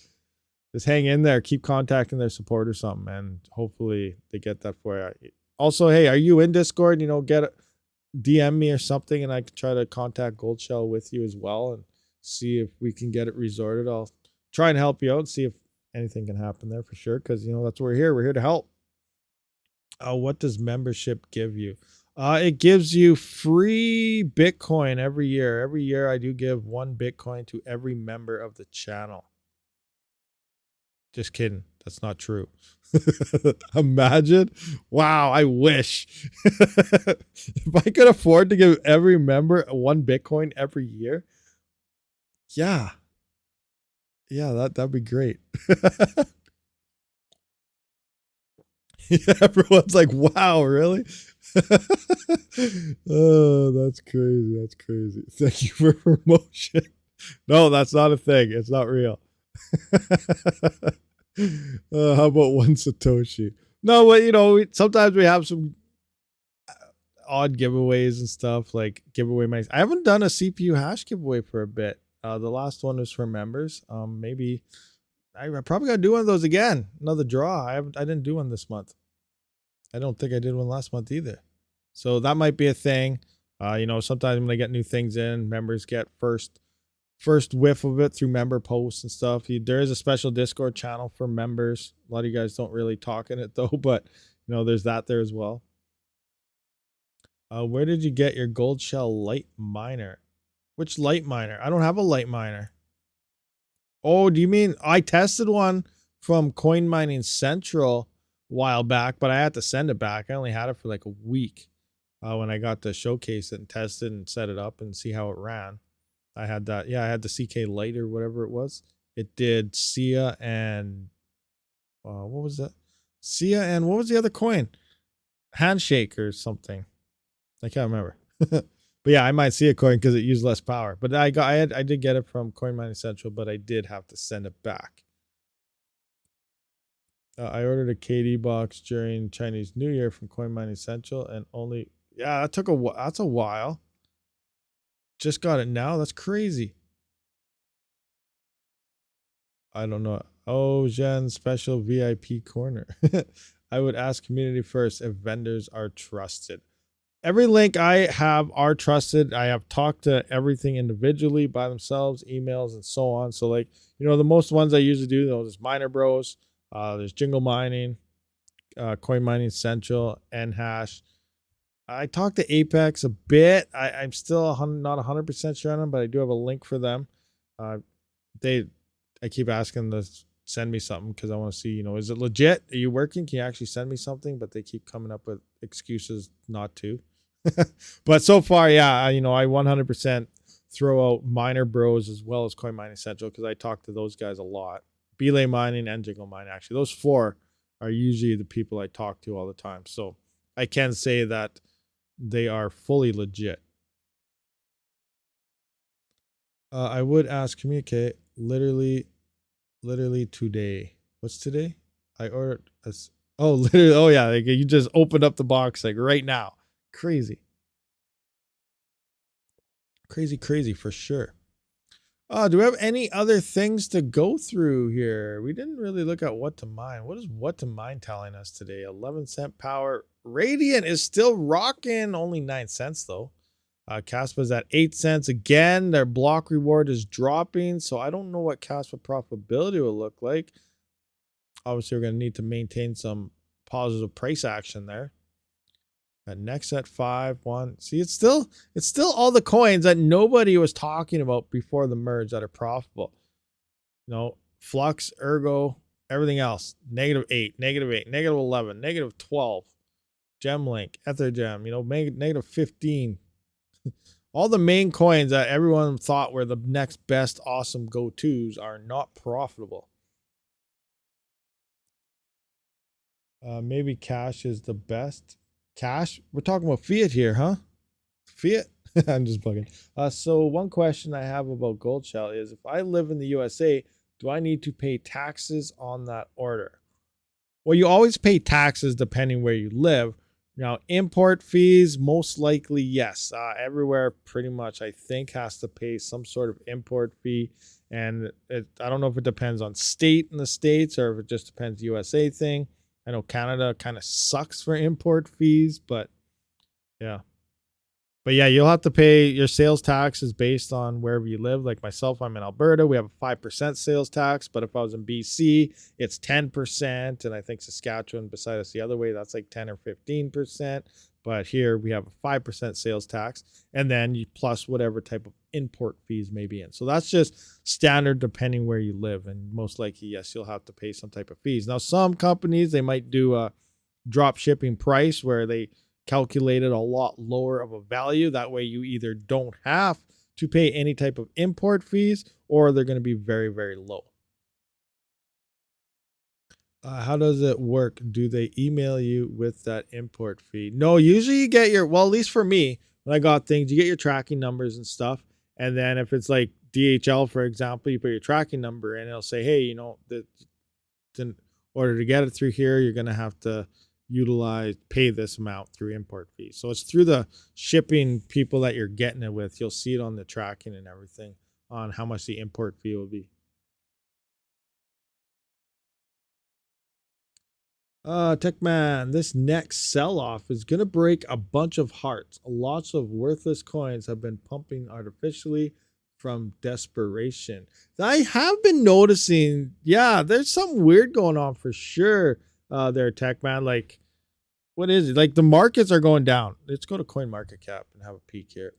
Just hang in there, keep contacting their support or something, and hopefully they get that for you. Also, hey, are you in Discord? DM me or something, and I can try to contact Gold Shell with you as well and see if we can get it resorted. I'll try and help you out and see if anything can happen there for sure, because that's what we're here. We're here to help. What does membership give you? It gives you free Bitcoin every year. Every year I do give 1 Bitcoin to every member of the channel. Just kidding. That's not true. Imagine. Wow, I wish. If I could afford to give every member 1 Bitcoin every year. Yeah. Yeah, that'd be great. Everyone's like, wow, really? Oh, that's crazy. That's crazy. Thank you for promotion. No, that's not a thing. It's not real. How about 1 Satoshi? No, but sometimes we have some odd giveaways and stuff, like giveaway money. I haven't done a CPU hash giveaway for a bit. The last one was for members. Maybe I probably gotta do one of those again. Another draw. I didn't do one this month. I don't think I did one last month either. So that might be a thing. Sometimes when I get new things in, members get first whiff of it through member posts and stuff. There is a special Discord channel for members. A lot of you guys don't really talk in it though, but there's that there as well. Where did you get your Gold Shell light miner? Which light miner? I don't have a light miner. Oh, do you mean I tested one from Coin Mining Central a while back, but I had to send it back. I only had it for like a week when I got to showcase it and test it and set it up and see how it ran. I had that. Yeah, I had the CK Lite or whatever it was. It did SIA and what was that? SIA and what was the other coin? Handshake or something. I can't remember. But yeah, I might see a coin because it used less power. But I did get it from Coin Mining Central, but I did have to send it back. I ordered a KD box during Chinese New Year from Coin Mining Central, and that's a while. Just got it now. That's crazy. I don't know. Oh, Jen special VIP corner. I would ask community first if vendors are trusted. Every link I have are trusted. I have talked to everything individually by themselves, emails and so on. So like, the most ones I usually do, there's Miner Bros, there's Jingle Mining, Coin Mining Central, Nhash. I talked to Apex a bit. I'm still not 100% sure on them, but I do have a link for them. I keep asking them to send me something because I want to see, is it legit? Are you working? Can you actually send me something? But they keep coming up with excuses not to. But so far, yeah, I 100% throw out Miner Bros as well as Coin Mining Central because I talk to those guys a lot. Belay Mining and Jingle Mining, actually. Those four are usually the people I talk to all the time. So I can say that they are fully legit. I would ask communicate literally today. What's today? I ordered literally. Oh yeah, like you just opened up the box like right now. Crazy for sure. Do we have any other things to go through here? We didn't really look at what to mine. What is what to mine telling us today? 11-cent power. Radiant is still rocking, only 9 cents though. Caspa's at 8 cents again. Their block reward is dropping, so I don't know what Caspa profitability will look like. Obviously, we're going to need to maintain some positive price action there. Next at 5-1. See, it's still all the coins that nobody was talking about before the merge that are profitable. Flux, Ergo, everything else. -8, -8, -11, -12. Gemlink, Ethergem, -15. All the main coins that everyone thought were the next best awesome go-tos are not profitable. Maybe cash is the best. Cash? We're talking about fiat here, huh? Fiat? I'm just bugging. So one question I have about Gold Shell is if I live in the USA, do I need to pay taxes on that order? Well, you always pay taxes depending where you live. Now, import fees, most likely, yes. Everywhere pretty much, I think, has to pay some sort of import fee. And I don't know if it depends on state in the States or if it just depends USA thing. I know Canada kind of sucks for import fees, but yeah. But yeah, you'll have to pay your sales taxes based on wherever you live. Like myself, I'm in Alberta. We have a 5% sales tax. But if I was in BC, it's 10%. And I think Saskatchewan, beside us the other way, that's like 10 or 15%. But here we have a 5% sales tax. And then you plus whatever type of import fees may be in. So that's just standard depending where you live. And most likely, yes, you'll have to pay some type of fees. Now, some companies, they might do a drop shipping price where they calculated a lot lower of a value. That way you either don't have to pay any type of import fees or they're going to be very, very low. How does it work? Do they email you with that import fee? No, usually you get well, at least for me, when I got things, you get your tracking numbers and stuff. And then if it's like DHL, for example, you put your tracking number in, it'll say, hey, in order to get it through here, you're going to have to pay this amount through import fees. So it's through the shipping people that you're getting it with. You'll see it on the tracking and everything on how much the import fee will be. Techman, this next sell-off is going to break a bunch of hearts. Lots of worthless coins have been pumping artificially from desperation. I have been noticing, yeah, there's something weird going on for sure there, Techman. Like, what is it? Like, the markets are going down. Let's go to CoinMarketCap and have a peek here.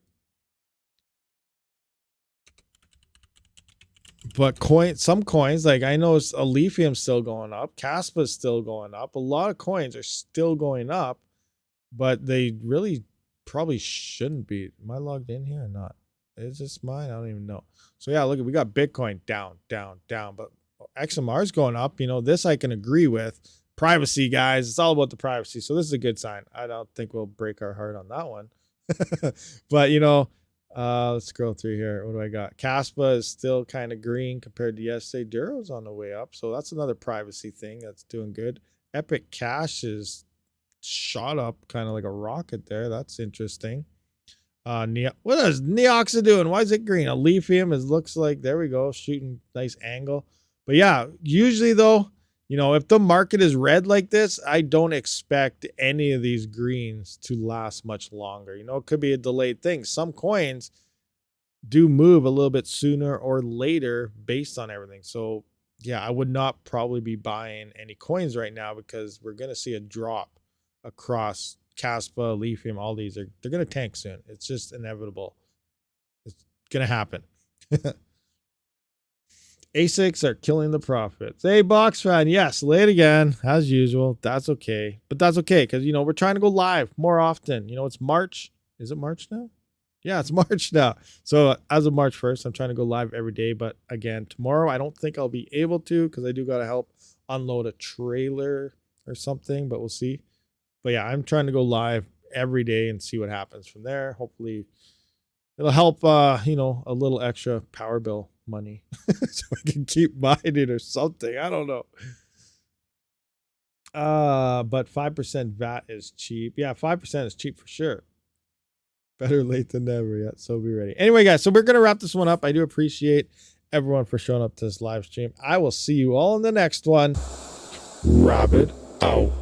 But some coins, like I know Alephium's still going up, Caspa's still going up. A lot of coins are still going up, but they really probably shouldn't be. Am I logged in here or not? Is this mine? I don't even know. So yeah, look, we got Bitcoin down, but XMR is going up. This I can agree with. Privacy, guys, it's all about the privacy. So this is a good sign. I don't think we'll break our heart on that one. But let's scroll through here. What do I got? Caspa is still kind of green compared to yesterday. Duro's on the way up. So that's another privacy thing that's doing good. Epic Cash is shot up kind of like a rocket there. That's interesting. What is Neoxa doing? Why is it green? Alephium looks like, there we go, shooting nice angle. But yeah, usually though, You know, if the market is red like this, I don't expect any of these greens to last much longer. You know, it could be a delayed thing. Some coins do move a little bit sooner or later based on everything. So yeah, I would not probably be buying any coins right now because we're going to see a drop across Caspa, Lithium, all these. They're going to tank soon. It's just inevitable. It's going to happen. ASICs are killing the profits. Hey, Box fan. Yes, late again, as usual. That's okay. But that's okay because, you know, we're trying to go live more often. You know, it's March. Is it March now? Yeah, it's March now. So as of March 1st, I'm trying to go live every day. But again, tomorrow, I don't think I'll be able to because I do got to help unload a trailer or something. But we'll see. But yeah, I'm trying to go live every day and see what happens from there. Hopefully, it'll help, you know, a little extra power bill money so I can keep mining or something. I don't know. But 5% VAT is cheap. Yeah, 5% is cheap for sure. Better late than never yet. So be ready. Anyway, guys, so we're going to wrap this one up. I do appreciate everyone for showing up to this live stream. I will see you all in the next one. Rabid out.